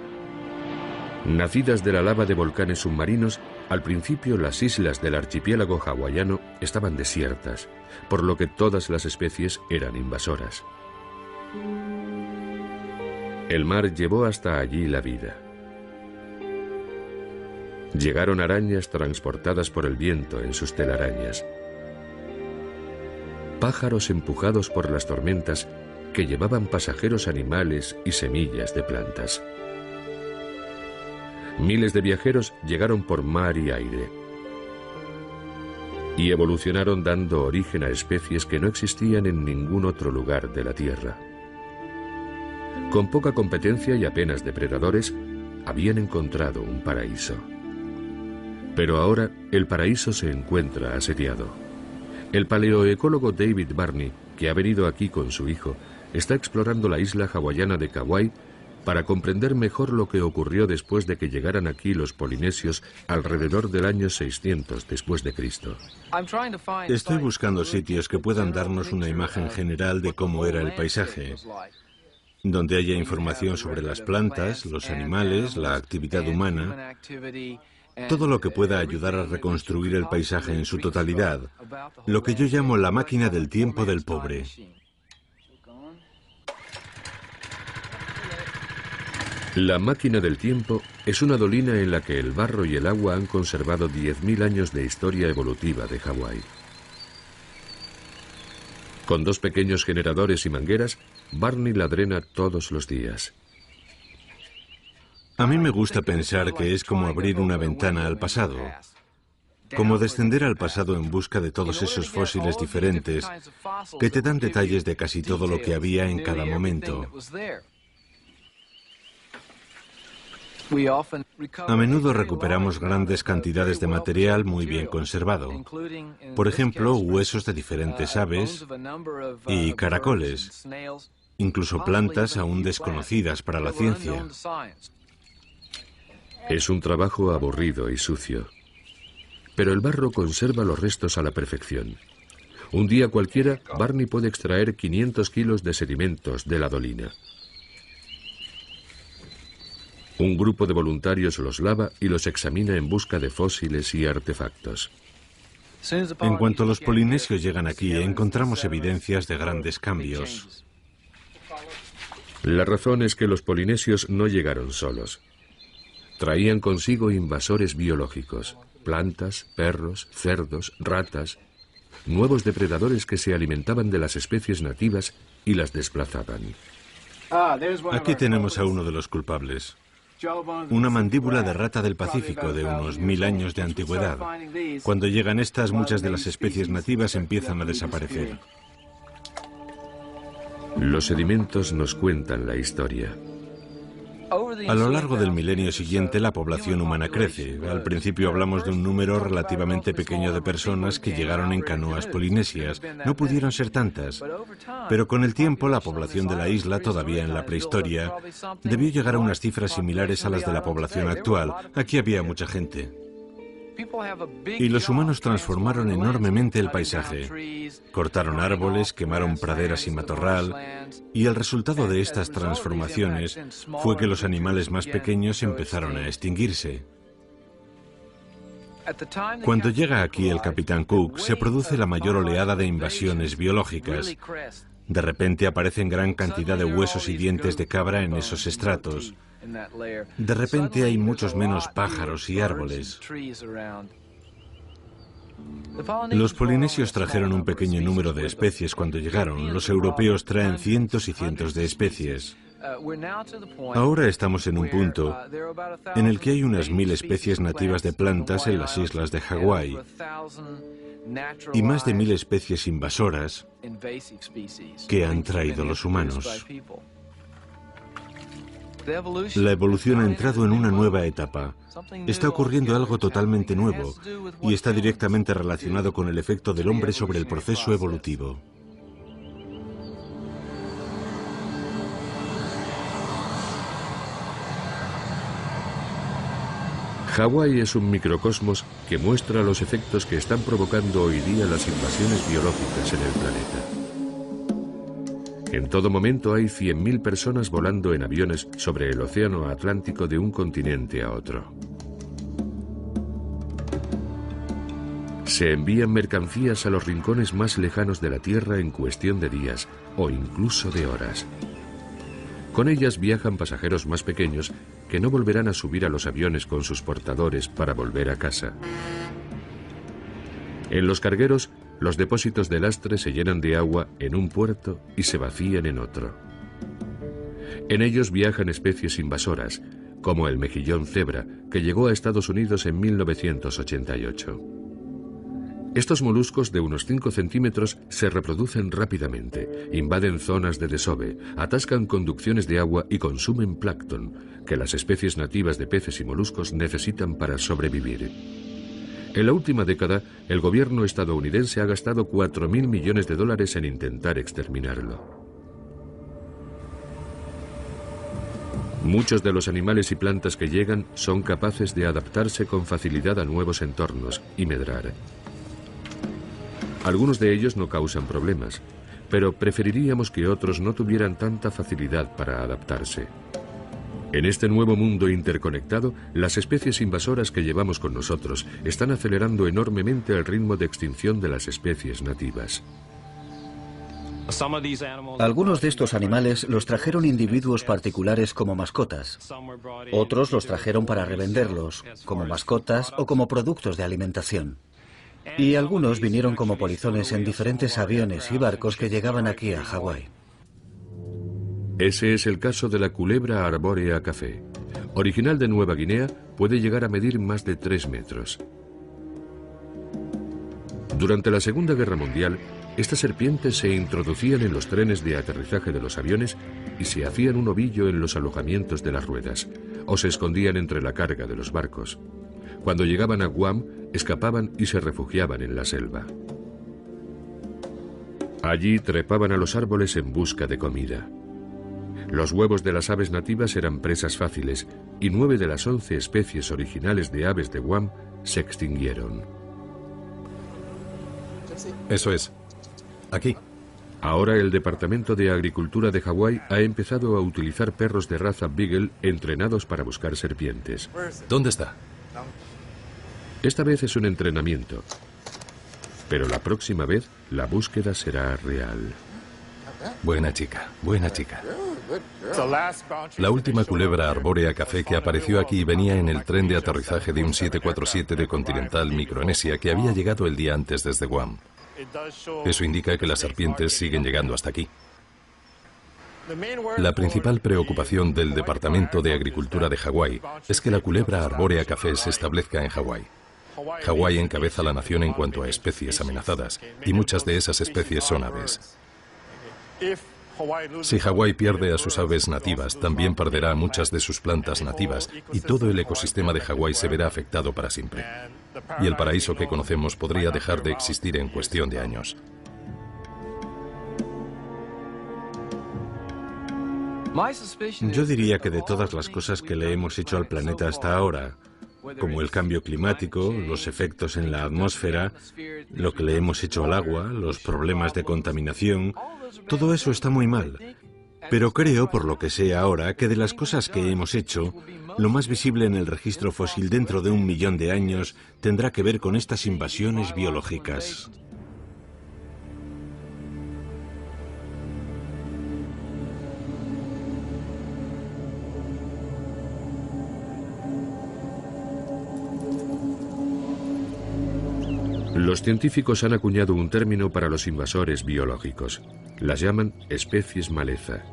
Nacidas de la lava de volcanes submarinos, al principio las islas del archipiélago hawaiano estaban desiertas, por lo que todas las especies eran invasoras. El mar llevó hasta allí la vida. Llegaron arañas transportadas por el viento en sus telarañas. Pájaros empujados por las tormentas que llevaban pasajeros animales y semillas de plantas. Miles de viajeros llegaron por mar y aire y evolucionaron dando origen a especies que no existían en ningún otro lugar de la Tierra. Con poca competencia y apenas depredadores, habían encontrado un paraíso. Pero ahora el paraíso se encuentra asediado. El paleoecólogo David Barney, que ha venido aquí con su hijo, está explorando la isla hawaiana de Kauai para comprender mejor lo que ocurrió después de que llegaran aquí los polinesios alrededor del año 600 después de Cristo. Estoy buscando sitios que puedan darnos una imagen general de cómo era el paisaje, donde haya información sobre las plantas, los animales, la actividad humana, todo lo que pueda ayudar a reconstruir el paisaje en su totalidad, lo que yo llamo la máquina del tiempo del pobre. La máquina del tiempo es una dolina en la que el barro y el agua han conservado 10.000 años de historia evolutiva de Hawái. Con 2 pequeños generadores y mangueras, Barney la drena todos los días. A mí me gusta pensar que es como abrir una ventana al pasado, como descender al pasado en busca de todos esos fósiles diferentes que te dan detalles de casi todo lo que había en cada momento. A menudo recuperamos grandes cantidades de material muy bien conservado. Por ejemplo, huesos de diferentes aves y caracoles, incluso plantas aún desconocidas para la ciencia. Es un trabajo aburrido y sucio, pero el barro conserva los restos a la perfección. Un día cualquiera, Barney puede extraer 500 kilos de sedimentos de la dolina. Un grupo de voluntarios los lava y los examina en busca de fósiles y artefactos. En cuanto los polinesios llegan aquí, encontramos evidencias de grandes cambios. La razón es que los polinesios no llegaron solos. Traían consigo invasores biológicos, plantas, perros, cerdos, ratas, nuevos depredadores que se alimentaban de las especies nativas y las desplazaban. Aquí tenemos a uno de los culpables. Una mandíbula de rata del Pacífico de unos 1000 años de antigüedad. Cuando llegan estas, muchas de las especies nativas empiezan a desaparecer. Los sedimentos nos cuentan la historia. A lo largo del milenio siguiente, la población humana crece. Al principio hablamos de un número relativamente pequeño de personas que llegaron en canoas polinesias. No pudieron ser tantas. Pero con el tiempo, la población de la isla, todavía en la prehistoria, debió llegar a unas cifras similares a las de la población actual. Aquí había mucha gente. Y los humanos transformaron enormemente el paisaje. Cortaron árboles, quemaron praderas y matorral, y el resultado de estas transformaciones fue que los animales más pequeños empezaron a extinguirse. Cuando llega aquí el capitán Cook, se produce la mayor oleada de invasiones biológicas. De repente aparecen gran cantidad de huesos y dientes de cabra en esos estratos. De repente hay muchos menos pájaros y árboles. Los polinesios trajeron un pequeño número de especies cuando llegaron. Los europeos traen cientos y cientos de especies. Ahora estamos en un punto en el que hay unas 1000 especies nativas de plantas en las islas de Hawái y más de 1000 especies invasoras que han traído los humanos. La evolución ha entrado en una nueva etapa. Está ocurriendo algo totalmente nuevo y está directamente relacionado con el efecto del hombre sobre el proceso evolutivo. Hawái es un microcosmos que muestra los efectos que están provocando hoy día las invasiones biológicas en el planeta. En todo momento hay 100.000 personas volando en aviones sobre el océano Atlántico de un continente a otro. Se envían mercancías a los rincones más lejanos de la Tierra en cuestión de días o incluso de horas. Con ellas viajan pasajeros más pequeños que no volverán a subir a los aviones con sus portadores para volver a casa. En los cargueros, los depósitos de lastre se llenan de agua en un puerto y se vacían en otro. En ellos viajan especies invasoras, como el mejillón cebra, que llegó a Estados Unidos en 1988. Estos moluscos de unos 5 centímetros se reproducen rápidamente, invaden zonas de desove, atascan conducciones de agua y consumen plancton, que las especies nativas de peces y moluscos necesitan para sobrevivir. En la última década, el gobierno estadounidense ha gastado $4.000 millones en intentar exterminarlo. Muchos de los animales y plantas que llegan son capaces de adaptarse con facilidad a nuevos entornos y medrar. Algunos de ellos no causan problemas, pero preferiríamos que otros no tuvieran tanta facilidad para adaptarse. En este nuevo mundo interconectado, las especies invasoras que llevamos con nosotros están acelerando enormemente el ritmo de extinción de las especies nativas. Algunos de estos animales los trajeron individuos particulares como mascotas. Otros los trajeron para revenderlos, como mascotas o como productos de alimentación. Y algunos vinieron como polizones en diferentes aviones y barcos que llegaban aquí a Hawái. Ese es el caso de la culebra arbórea café. Original de Nueva Guinea, puede llegar a medir más de 3 metros. Durante la Segunda Guerra Mundial, estas serpientes se introducían en los trenes de aterrizaje de los aviones y se hacían un ovillo en los alojamientos de las ruedas, o se escondían entre la carga de los barcos. Cuando llegaban a Guam, escapaban y se refugiaban en la selva. Allí trepaban a los árboles en busca de comida. Los huevos de las aves nativas eran presas fáciles y 9 de las 11 especies originales de aves de Guam se extinguieron. Eso es. Aquí. Ahora el Departamento de Agricultura de Hawái ha empezado a utilizar perros de raza Beagle entrenados para buscar serpientes. ¿Dónde está? Esta vez es un entrenamiento, pero la próxima vez la búsqueda será real. Buena chica, buena chica. La última culebra arbórea café que apareció aquí venía en el tren de aterrizaje de un 747 de Continental Micronesia que había llegado el día antes desde Guam. Eso indica que las serpientes siguen llegando hasta aquí. La principal preocupación del Departamento de Agricultura de Hawái es que la culebra arbórea café se establezca en Hawái. Hawái encabeza la nación en cuanto a especies amenazadas, y muchas de esas especies son aves. Si Hawái pierde a sus aves nativas, también perderá muchas de sus plantas nativas, y todo el ecosistema de Hawái se verá afectado para siempre. Y el paraíso que conocemos podría dejar de existir en cuestión de años. Yo diría que de todas las cosas que le hemos hecho al planeta hasta ahora, como el cambio climático, los efectos en la atmósfera, lo que le hemos hecho al agua, los problemas de contaminación, todo eso está muy mal. Pero creo, por lo que sé ahora, que de las cosas que hemos hecho, lo más visible en el registro fósil dentro de 1 millón de años tendrá que ver con estas invasiones biológicas. Los científicos han acuñado un término para los invasores biológicos. Las llaman especies maleza.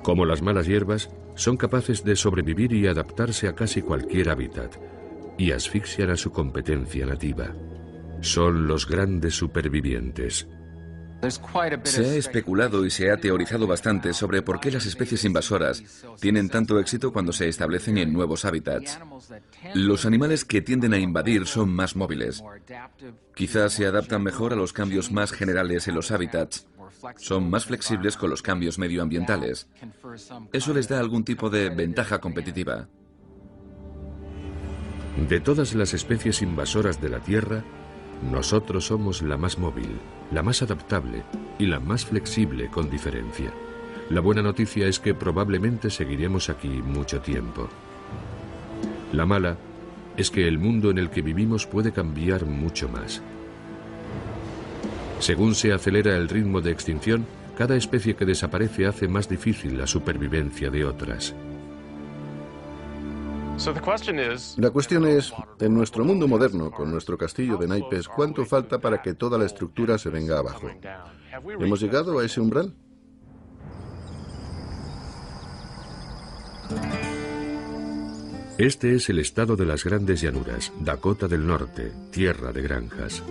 Como las malas hierbas, son capaces de sobrevivir y adaptarse a casi cualquier hábitat, y asfixian a su competencia nativa. Son los grandes supervivientes. Se ha especulado y se ha teorizado bastante sobre por qué las especies invasoras tienen tanto éxito cuando se establecen en nuevos hábitats. Los animales que tienden a invadir son más móviles. Quizás se adaptan mejor a los cambios más generales en los hábitats. Son más flexibles con los cambios medioambientales. Eso les da algún tipo de ventaja competitiva. De todas las especies invasoras de la Tierra, nosotros somos la más móvil, la más adaptable y la más flexible con diferencia. La buena noticia es que probablemente seguiremos aquí mucho tiempo. La mala es que el mundo en el que vivimos puede cambiar mucho más. Según se acelera el ritmo de extinción, cada especie que desaparece hace más difícil la supervivencia de otras. La cuestión es, en nuestro mundo moderno, con nuestro castillo de naipes, ¿cuánto falta para que toda la estructura se venga abajo? ¿Hemos llegado a ese umbral? Este es el estado de las grandes llanuras, Dakota del Norte, tierra de granjas.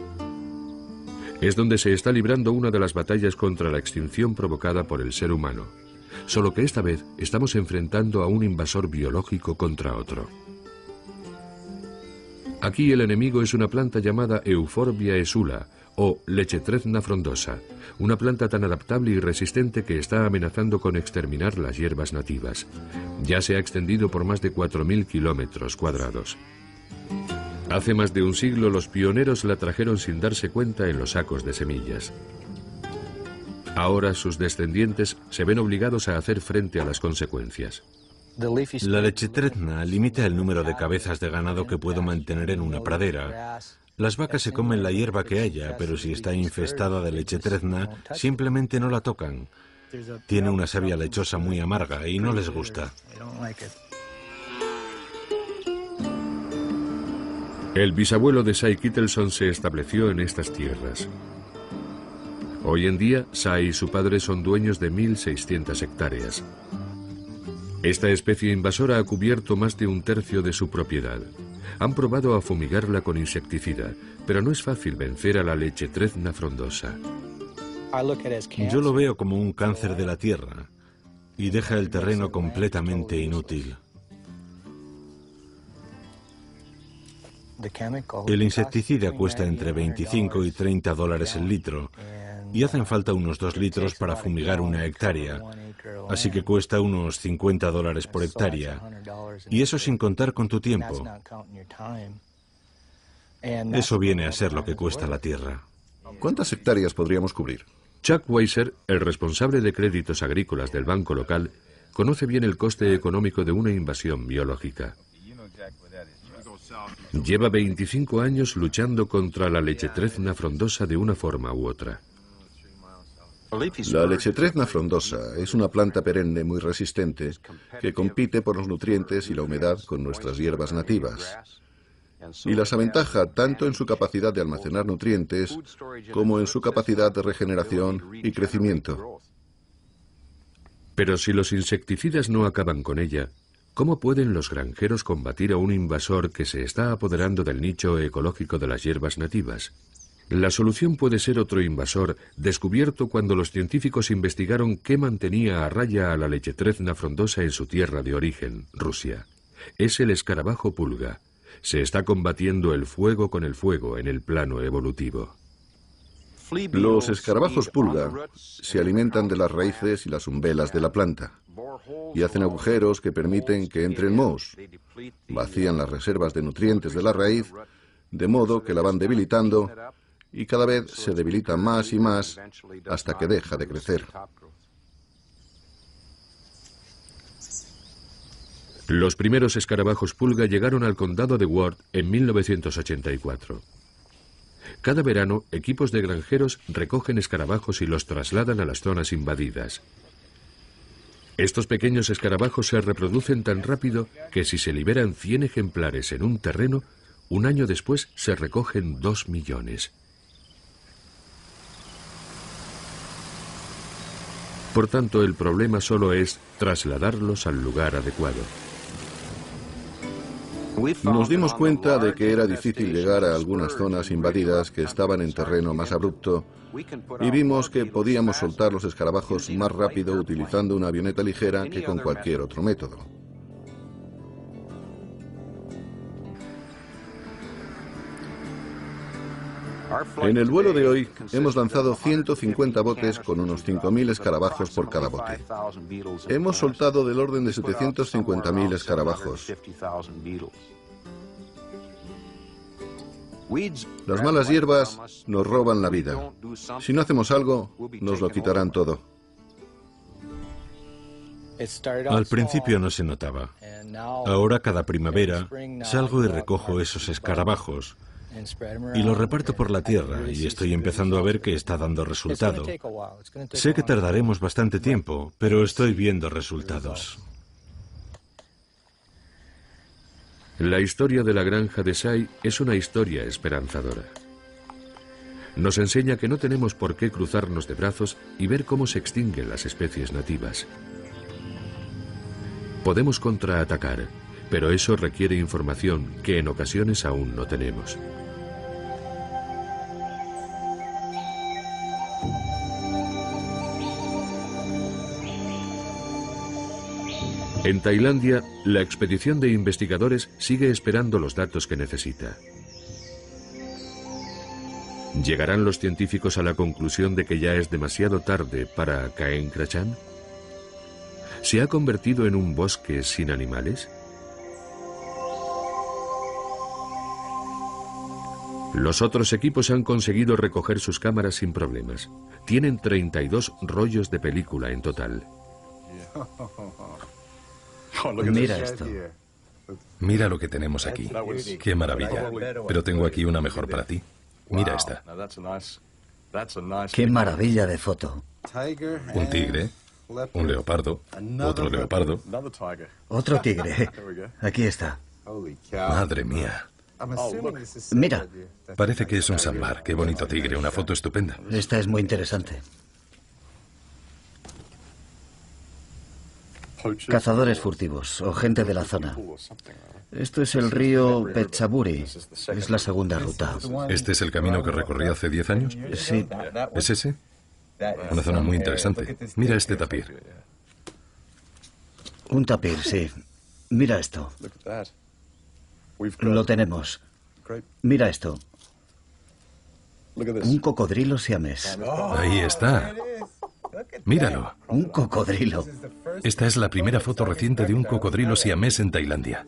Es donde se está librando una de las batallas contra la extinción provocada por el ser humano. Solo que esta vez estamos enfrentando a un invasor biológico contra otro. Aquí el enemigo es una planta llamada Euphorbia esula o Lechetrezna frondosa, una planta tan adaptable y resistente que está amenazando con exterminar las hierbas nativas. Ya se ha extendido por más de 4.000 kilómetros cuadrados. Hace más de un siglo los pioneros la trajeron sin darse cuenta en los sacos de semillas. Ahora sus descendientes se ven obligados a hacer frente a las consecuencias. La lechetrezna limita el número de cabezas de ganado que puedo mantener en una pradera. Las vacas se comen la hierba que haya, pero si está infestada de lechetrezna, simplemente no la tocan. Tiene una savia lechosa muy amarga y no les gusta. El bisabuelo de Cy Kittelson se estableció en estas tierras. Hoy en día, Cy y su padre son dueños de 1.600 hectáreas. Esta especie invasora ha cubierto más de un tercio de su propiedad. Han probado a fumigarla con insecticida, pero no es fácil vencer a la Lechetrezna frondosa. Yo lo veo como un cáncer de la tierra y deja el terreno completamente inútil. El insecticida cuesta entre 25 y 30 dólares el litro y hacen falta unos 2 litros para fumigar una hectárea, así que cuesta unos 50 dólares por hectárea, y eso sin contar con tu tiempo. Eso viene a ser lo que cuesta la tierra. ¿Cuántas hectáreas podríamos cubrir? Chuck Weiser, el responsable de créditos agrícolas del banco local, conoce bien el coste económico de una invasión biológica. Lleva 25 años luchando contra la lechetrezna frondosa de una forma u otra. La lechetrezna frondosa es una planta perenne muy resistente que compite por los nutrientes y la humedad con nuestras hierbas nativas. Y las aventaja tanto en su capacidad de almacenar nutrientes como en su capacidad de regeneración y crecimiento. Pero si los insecticidas no acaban con ella, ¿cómo pueden los granjeros combatir a un invasor que se está apoderando del nicho ecológico de las hierbas nativas? La solución puede ser otro invasor descubierto cuando los científicos investigaron qué mantenía a raya a la lechetrezna frondosa en su tierra de origen, Rusia. Es el escarabajo pulga. Se está combatiendo el fuego con el fuego en el plano evolutivo. Los escarabajos pulga se alimentan de las raíces y las umbelas de la planta y hacen agujeros que permiten que entren mohos. Vacían las reservas de nutrientes de la raíz, de modo que la van debilitando y cada vez se debilita más y más hasta que deja de crecer. Los primeros escarabajos pulga llegaron al condado de Ward en 1984. Cada verano, equipos de granjeros recogen escarabajos y los trasladan a las zonas invadidas. Estos pequeños escarabajos se reproducen tan rápido que si se liberan 100 ejemplares en un terreno, un año después se recogen 2 millones. Por tanto, el problema solo es trasladarlos al lugar adecuado. Nos dimos cuenta de que era difícil llegar a algunas zonas invadidas que estaban en terreno más abrupto y vimos que podíamos soltar los escarabajos más rápido utilizando una avioneta ligera que con cualquier otro método. En el vuelo de hoy hemos lanzado 150 botes con unos 5.000 escarabajos por cada bote. Hemos soltado del orden de 750.000 escarabajos. Las malas hierbas nos roban la vida. Si no hacemos algo, nos lo quitarán todo. Al principio no se notaba. Ahora, cada primavera, salgo y recojo esos escarabajos y los reparto por la tierra y estoy empezando a ver que está dando resultado. Sé que tardaremos bastante tiempo, pero estoy viendo resultados. La historia de la granja de Say es una historia esperanzadora. Nos enseña que no tenemos por qué cruzarnos de brazos y ver cómo se extinguen las especies nativas. Podemos contraatacar, pero eso requiere información que en ocasiones aún no tenemos. En Tailandia, la expedición de investigadores sigue esperando los datos que necesita. ¿Llegarán los científicos a la conclusión de que ya es demasiado tarde para Caen Krachan? ¿Se ha convertido en un bosque sin animales? Los otros equipos han conseguido recoger sus cámaras sin problemas. Tienen 32 rollos de película en total. Mira esto. Mira lo que tenemos aquí. ¡Qué maravilla! Pero tengo aquí una mejor para ti. Mira esta. ¡Qué maravilla de foto! Un tigre, un leopardo, otro leopardo. Otro tigre. Aquí está. Madre mía. Mira. Parece que es un sambar. Qué bonito tigre. Una foto estupenda. Esta es muy interesante. Cazadores furtivos o gente de la zona. Esto es el río Phetchaburi. Es la segunda ruta. ¿Este es el camino que recorrí hace 10 años? Sí. ¿Es ese? Una zona muy interesante. Mira este tapir. Un tapir, sí. Mira esto. Lo tenemos. Mira esto. Un cocodrilo siamés. Ahí está. Míralo. Un cocodrilo. Esta es la primera foto reciente de un cocodrilo siamés en Tailandia.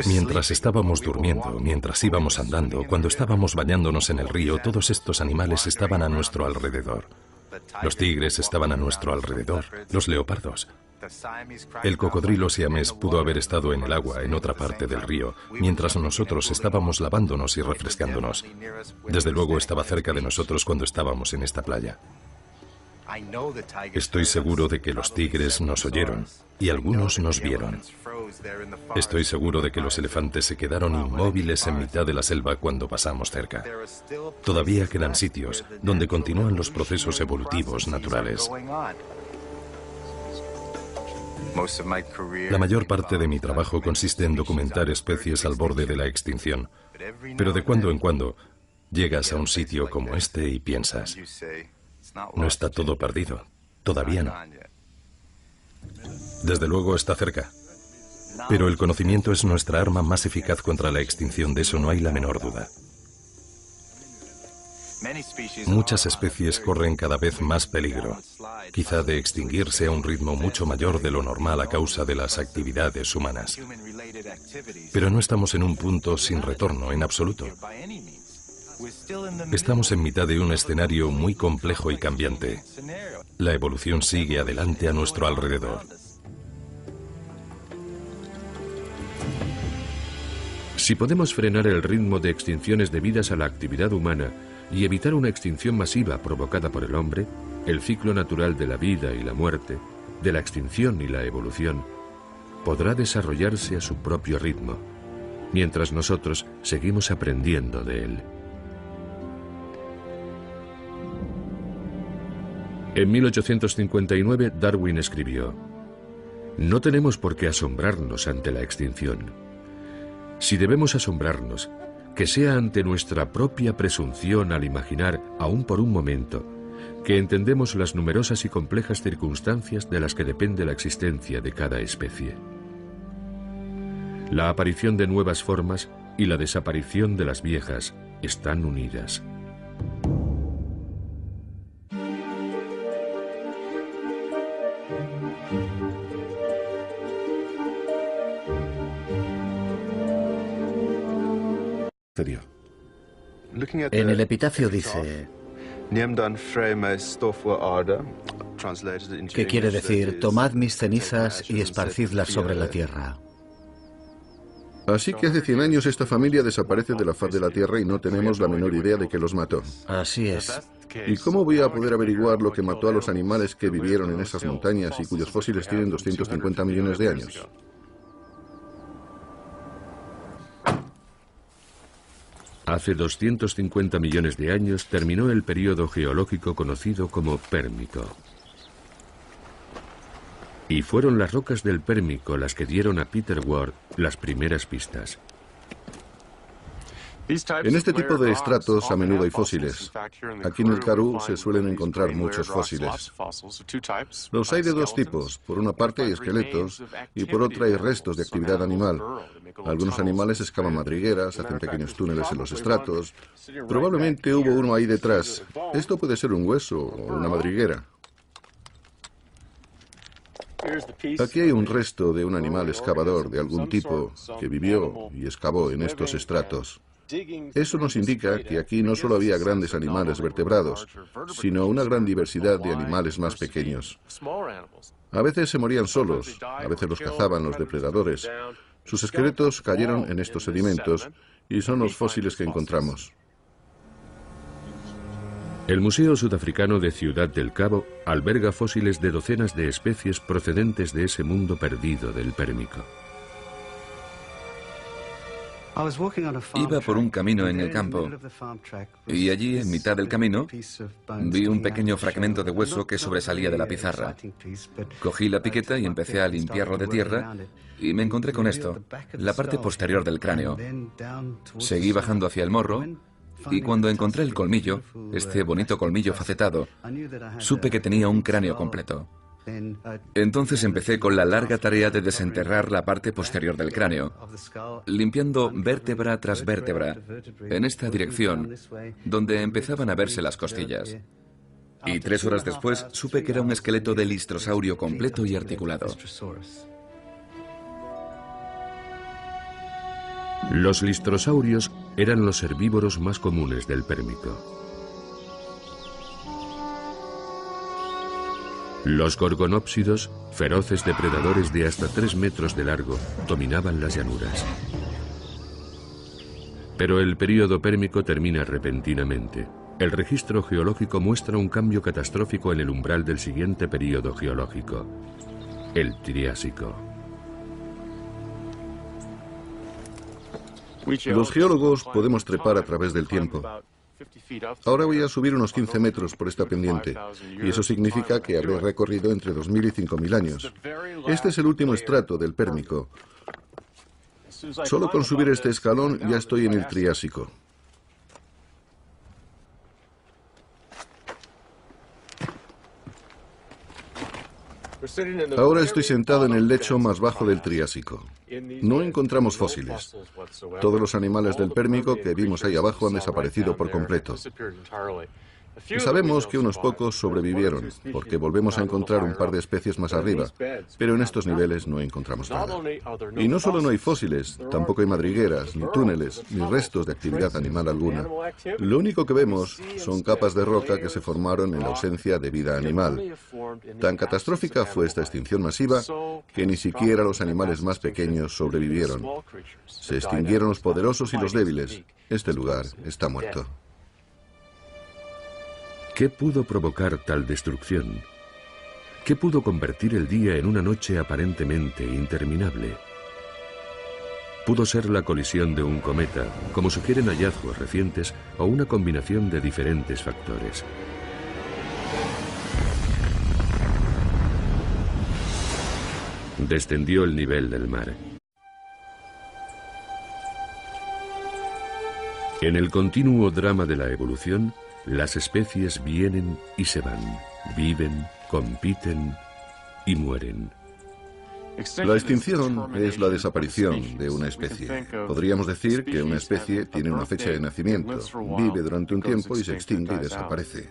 Mientras estábamos durmiendo, mientras íbamos andando, cuando estábamos bañándonos en el río, todos estos animales estaban a nuestro alrededor. Los tigres estaban a nuestro alrededor, los leopardos. El cocodrilo siamés pudo haber estado en el agua, en otra parte del río, mientras nosotros estábamos lavándonos y refrescándonos. Desde luego estaba cerca de nosotros cuando estábamos en esta playa. Estoy seguro de que los tigres nos oyeron y algunos nos vieron. Estoy seguro de que los elefantes se quedaron inmóviles en mitad de la selva cuando pasamos cerca. Todavía quedan sitios donde continúan los procesos evolutivos naturales. La mayor parte de mi trabajo consiste en documentar especies al borde de la extinción, pero de cuando en cuando llegas a un sitio como este y piensas, no está todo perdido, todavía no. Desde luego está cerca, pero el conocimiento es nuestra arma más eficaz contra la extinción, de eso no hay la menor duda. Muchas especies corren cada vez más peligro, quizá de extinguirse a un ritmo mucho mayor de lo normal a causa de las actividades humanas. Pero no estamos en un punto sin retorno en absoluto. Estamos en mitad de un escenario muy complejo y cambiante. La evolución sigue adelante a nuestro alrededor. Si podemos frenar el ritmo de extinciones debidas a la actividad humana y evitar una extinción masiva provocada por el hombre, el ciclo natural de la vida y la muerte, de la extinción y la evolución, podrá desarrollarse a su propio ritmo, mientras nosotros seguimos aprendiendo de él. En 1859, Darwin escribió: "No tenemos por qué asombrarnos ante la extinción. Si debemos asombrarnos, que sea ante nuestra propia presunción al imaginar, aún por un momento, que entendemos las numerosas y complejas circunstancias de las que depende la existencia de cada especie. La aparición de nuevas formas y la desaparición de las viejas están unidas". En el epitafio dice, que quiere decir, tomad mis cenizas y esparcidlas sobre la tierra. Así que hace 100 años esta familia desaparece de la faz de la Tierra y no tenemos la menor idea de qué los mató. Así es. ¿Y cómo voy a poder averiguar lo que mató a los animales que vivieron en esas montañas y cuyos fósiles tienen 250 millones de años? Hace 250 millones de años terminó el período geológico conocido como Pérmico. Y fueron las rocas del Pérmico las que dieron a Peter Ward las primeras pistas. En este tipo de estratos a menudo hay fósiles. Aquí en el Karoo se suelen encontrar muchos fósiles. Los hay de dos tipos. Por una parte hay esqueletos y por otra hay restos de actividad animal. Algunos animales excavan madrigueras, hacen pequeños túneles en los estratos. Probablemente hubo uno ahí detrás. Esto puede ser un hueso o una madriguera. Aquí hay un resto de un animal excavador de algún tipo que vivió y excavó en estos estratos. Eso nos indica que aquí no solo había grandes animales vertebrados, sino una gran diversidad de animales más pequeños. A veces se morían solos, a veces los cazaban los depredadores. Sus esqueletos cayeron en estos sedimentos y son los fósiles que encontramos. El Museo Sudafricano de Ciudad del Cabo alberga fósiles de docenas de especies procedentes de ese mundo perdido del Pérmico. Iba por un camino en el campo y allí, en mitad del camino, vi un pequeño fragmento de hueso que sobresalía de la pizarra. Cogí la piqueta y empecé a limpiarlo de tierra y me encontré con esto, la parte posterior del cráneo. Seguí bajando hacia el morro y cuando encontré el colmillo, este bonito colmillo facetado, supe que tenía un cráneo completo. Entonces empecé con la larga tarea de desenterrar la parte posterior del cráneo, limpiando vértebra tras vértebra, en esta dirección, donde empezaban a verse las costillas. Y 3 horas después supe que era un esqueleto de listrosaurio completo y articulado. Los listrosaurios eran los herbívoros más comunes del Pérmico. Los gorgonópsidos, feroces depredadores de hasta 3 metros de largo, dominaban las llanuras. Pero el período pérmico termina repentinamente. El registro geológico muestra un cambio catastrófico en el umbral del siguiente período geológico, el Triásico. Los geólogos podemos trepar a través del tiempo. Ahora voy a subir unos 15 metros por esta pendiente, y eso significa que habré recorrido entre 2000 y 5000 años. Este es el último estrato del Pérmico. Solo con subir este escalón ya estoy en el Triásico. Ahora estoy sentado en el lecho más bajo del Triásico. No encontramos fósiles. Todos los animales del Pérmico que vimos ahí abajo han desaparecido por completo. Sabemos que unos pocos sobrevivieron, porque volvemos a encontrar un par de especies más arriba, pero en estos niveles no encontramos nada. Y no solo no hay fósiles, tampoco hay madrigueras, ni túneles, ni restos de actividad animal alguna. Lo único que vemos son capas de roca que se formaron en la ausencia de vida animal. Tan catastrófica fue esta extinción masiva que ni siquiera los animales más pequeños sobrevivieron. Se extinguieron los poderosos y los débiles. Este lugar está muerto. ¿Qué pudo provocar tal destrucción? ¿Qué pudo convertir el día en una noche aparentemente interminable? Pudo ser la colisión de un cometa, como sugieren hallazgos recientes, o una combinación de diferentes factores. Descendió el nivel del mar. En el continuo drama de la evolución, las especies vienen y se van, viven, compiten y mueren. La extinción es la desaparición de una especie. Podríamos decir que una especie tiene una fecha de nacimiento, vive durante un tiempo y se extingue y desaparece.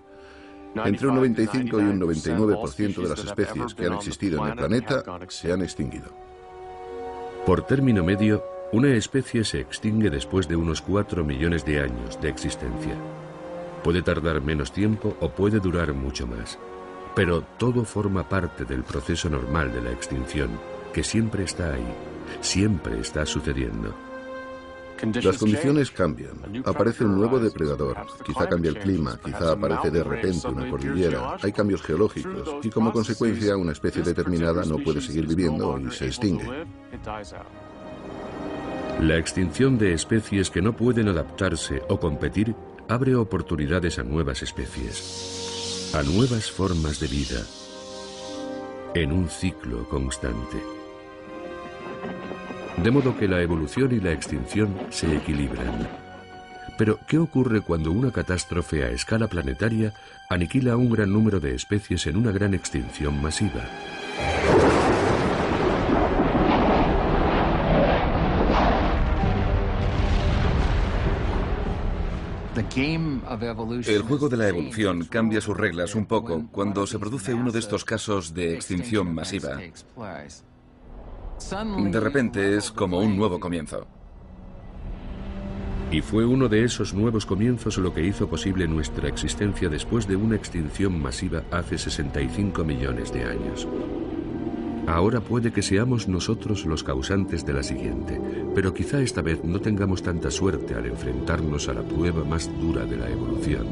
Entre un 95 y un 99% de las especies que han existido en el planeta se han extinguido. Por término medio, una especie se extingue después de unos 4 millones de años de existencia. Puede tardar menos tiempo o puede durar mucho más. Pero todo forma parte del proceso normal de la extinción, que siempre está ahí, siempre está sucediendo. Las condiciones cambian. Aparece un nuevo depredador. Quizá cambia el clima, quizá aparece de repente una cordillera. Hay cambios geológicos y como consecuencia una especie determinada no puede seguir viviendo y se extingue. La extinción de especies que no pueden adaptarse o competir abre oportunidades a nuevas especies, a nuevas formas de vida, en un ciclo constante. De modo que la evolución y la extinción se equilibran. Pero, ¿qué ocurre cuando una catástrofe a escala planetaria aniquila a un gran número de especies en una gran extinción masiva? El juego de la evolución cambia sus reglas un poco cuando se produce uno de estos casos de extinción masiva. De repente es como un nuevo comienzo. Y fue uno de esos nuevos comienzos lo que hizo posible nuestra existencia después de una extinción masiva hace 65 millones de años. Ahora puede que seamos nosotros los causantes de la siguiente, pero quizá esta vez no tengamos tanta suerte al enfrentarnos a la prueba más dura de la evolución.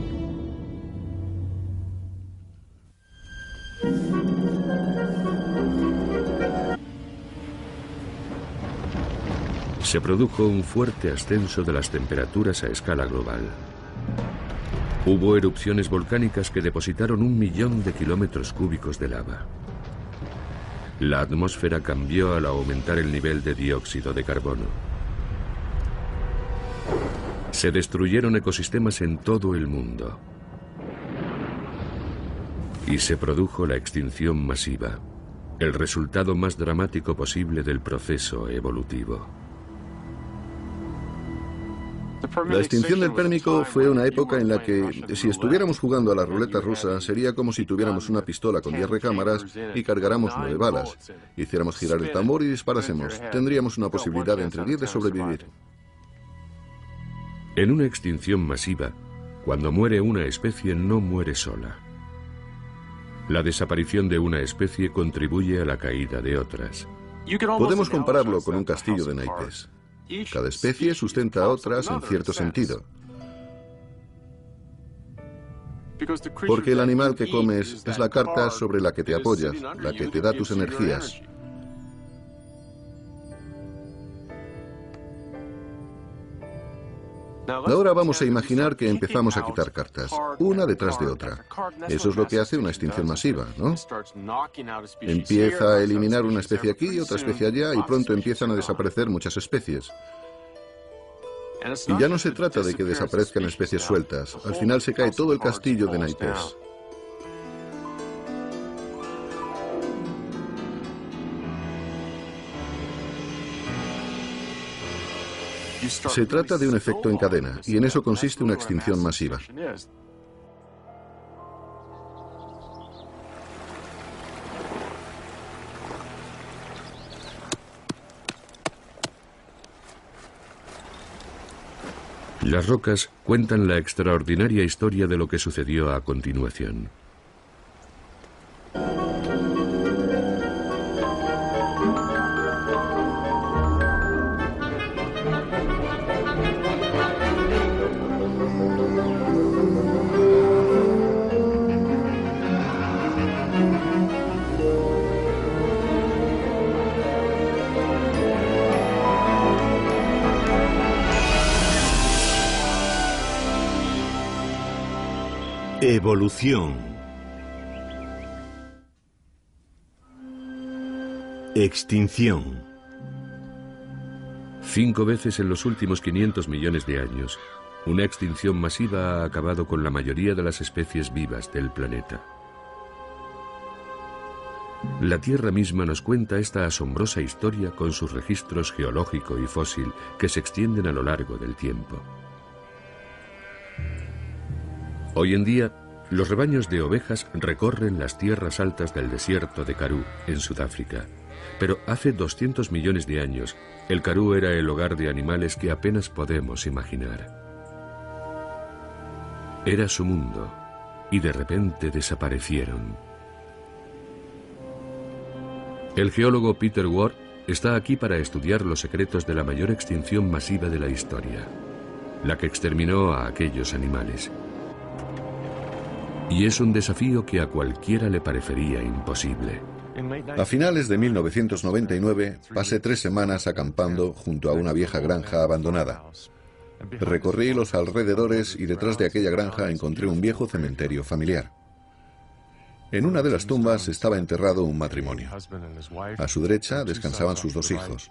Se produjo un fuerte ascenso de las temperaturas a escala global. Hubo erupciones volcánicas que depositaron 1 millón de kilómetros cúbicos de lava. La atmósfera cambió al aumentar el nivel de dióxido de carbono. Se destruyeron ecosistemas en todo el mundo. Y se produjo la extinción masiva, el resultado más dramático posible del proceso evolutivo. La extinción del Pérmico fue una época en la que, si estuviéramos jugando a la ruleta rusa, sería como si tuviéramos una pistola con 10 recámaras y cargáramos 9 balas. Hiciéramos girar el tambor y disparásemos. Tendríamos una posibilidad entre 10 de sobrevivir. En una extinción masiva, cuando muere una especie no muere sola. La desaparición de una especie contribuye a la caída de otras. Podemos compararlo con un castillo de naipes. Cada especie sustenta a otras en cierto sentido. Porque el animal que comes es la carta sobre la que te apoyas, la que te da tus energías. Ahora vamos a imaginar que empezamos a quitar cartas, una detrás de otra. Eso es lo que hace una extinción masiva, ¿no? Empieza a eliminar una especie aquí y otra especie allá y pronto empiezan a desaparecer muchas especies. Y ya no se trata de que desaparezcan especies sueltas, al final se cae todo el castillo de naipes. Se trata de un efecto en cadena, y en eso consiste una extinción masiva. Las rocas cuentan la extraordinaria historia de lo que sucedió a continuación. Evolución. Extinción. 5 veces en los últimos 500 millones de años, una extinción masiva ha acabado con la mayoría de las especies vivas del planeta. La Tierra misma nos cuenta esta asombrosa historia con sus registros geológico y fósil que se extienden a lo largo del tiempo. Hoy en día, los rebaños de ovejas recorren las tierras altas del desierto de Karoo, en Sudáfrica. Pero hace 200 millones de años, el Karoo era el hogar de animales que apenas podemos imaginar. Era su mundo, y de repente desaparecieron. El geólogo Peter Ward está aquí para estudiar los secretos de la mayor extinción masiva de la historia, la que exterminó a aquellos animales. Y es un desafío que a cualquiera le parecería imposible. A finales de 1999 pasé 3 semanas acampando junto a una vieja granja abandonada. Recorrí los alrededores y detrás de aquella granja encontré un viejo cementerio familiar. En una de las tumbas estaba enterrado un matrimonio. A su derecha descansaban sus 2 hijos.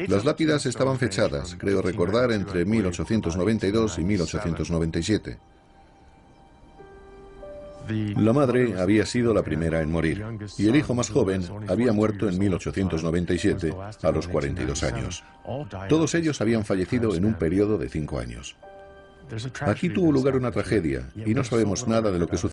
Las lápidas estaban fechadas, creo recordar, entre 1892 y 1897. La madre había sido la primera en morir, y el hijo más joven había muerto en 1897, a los 42 años. Todos ellos habían fallecido en un periodo de 5 años. Aquí tuvo lugar una tragedia, y no sabemos nada de lo que sucedió.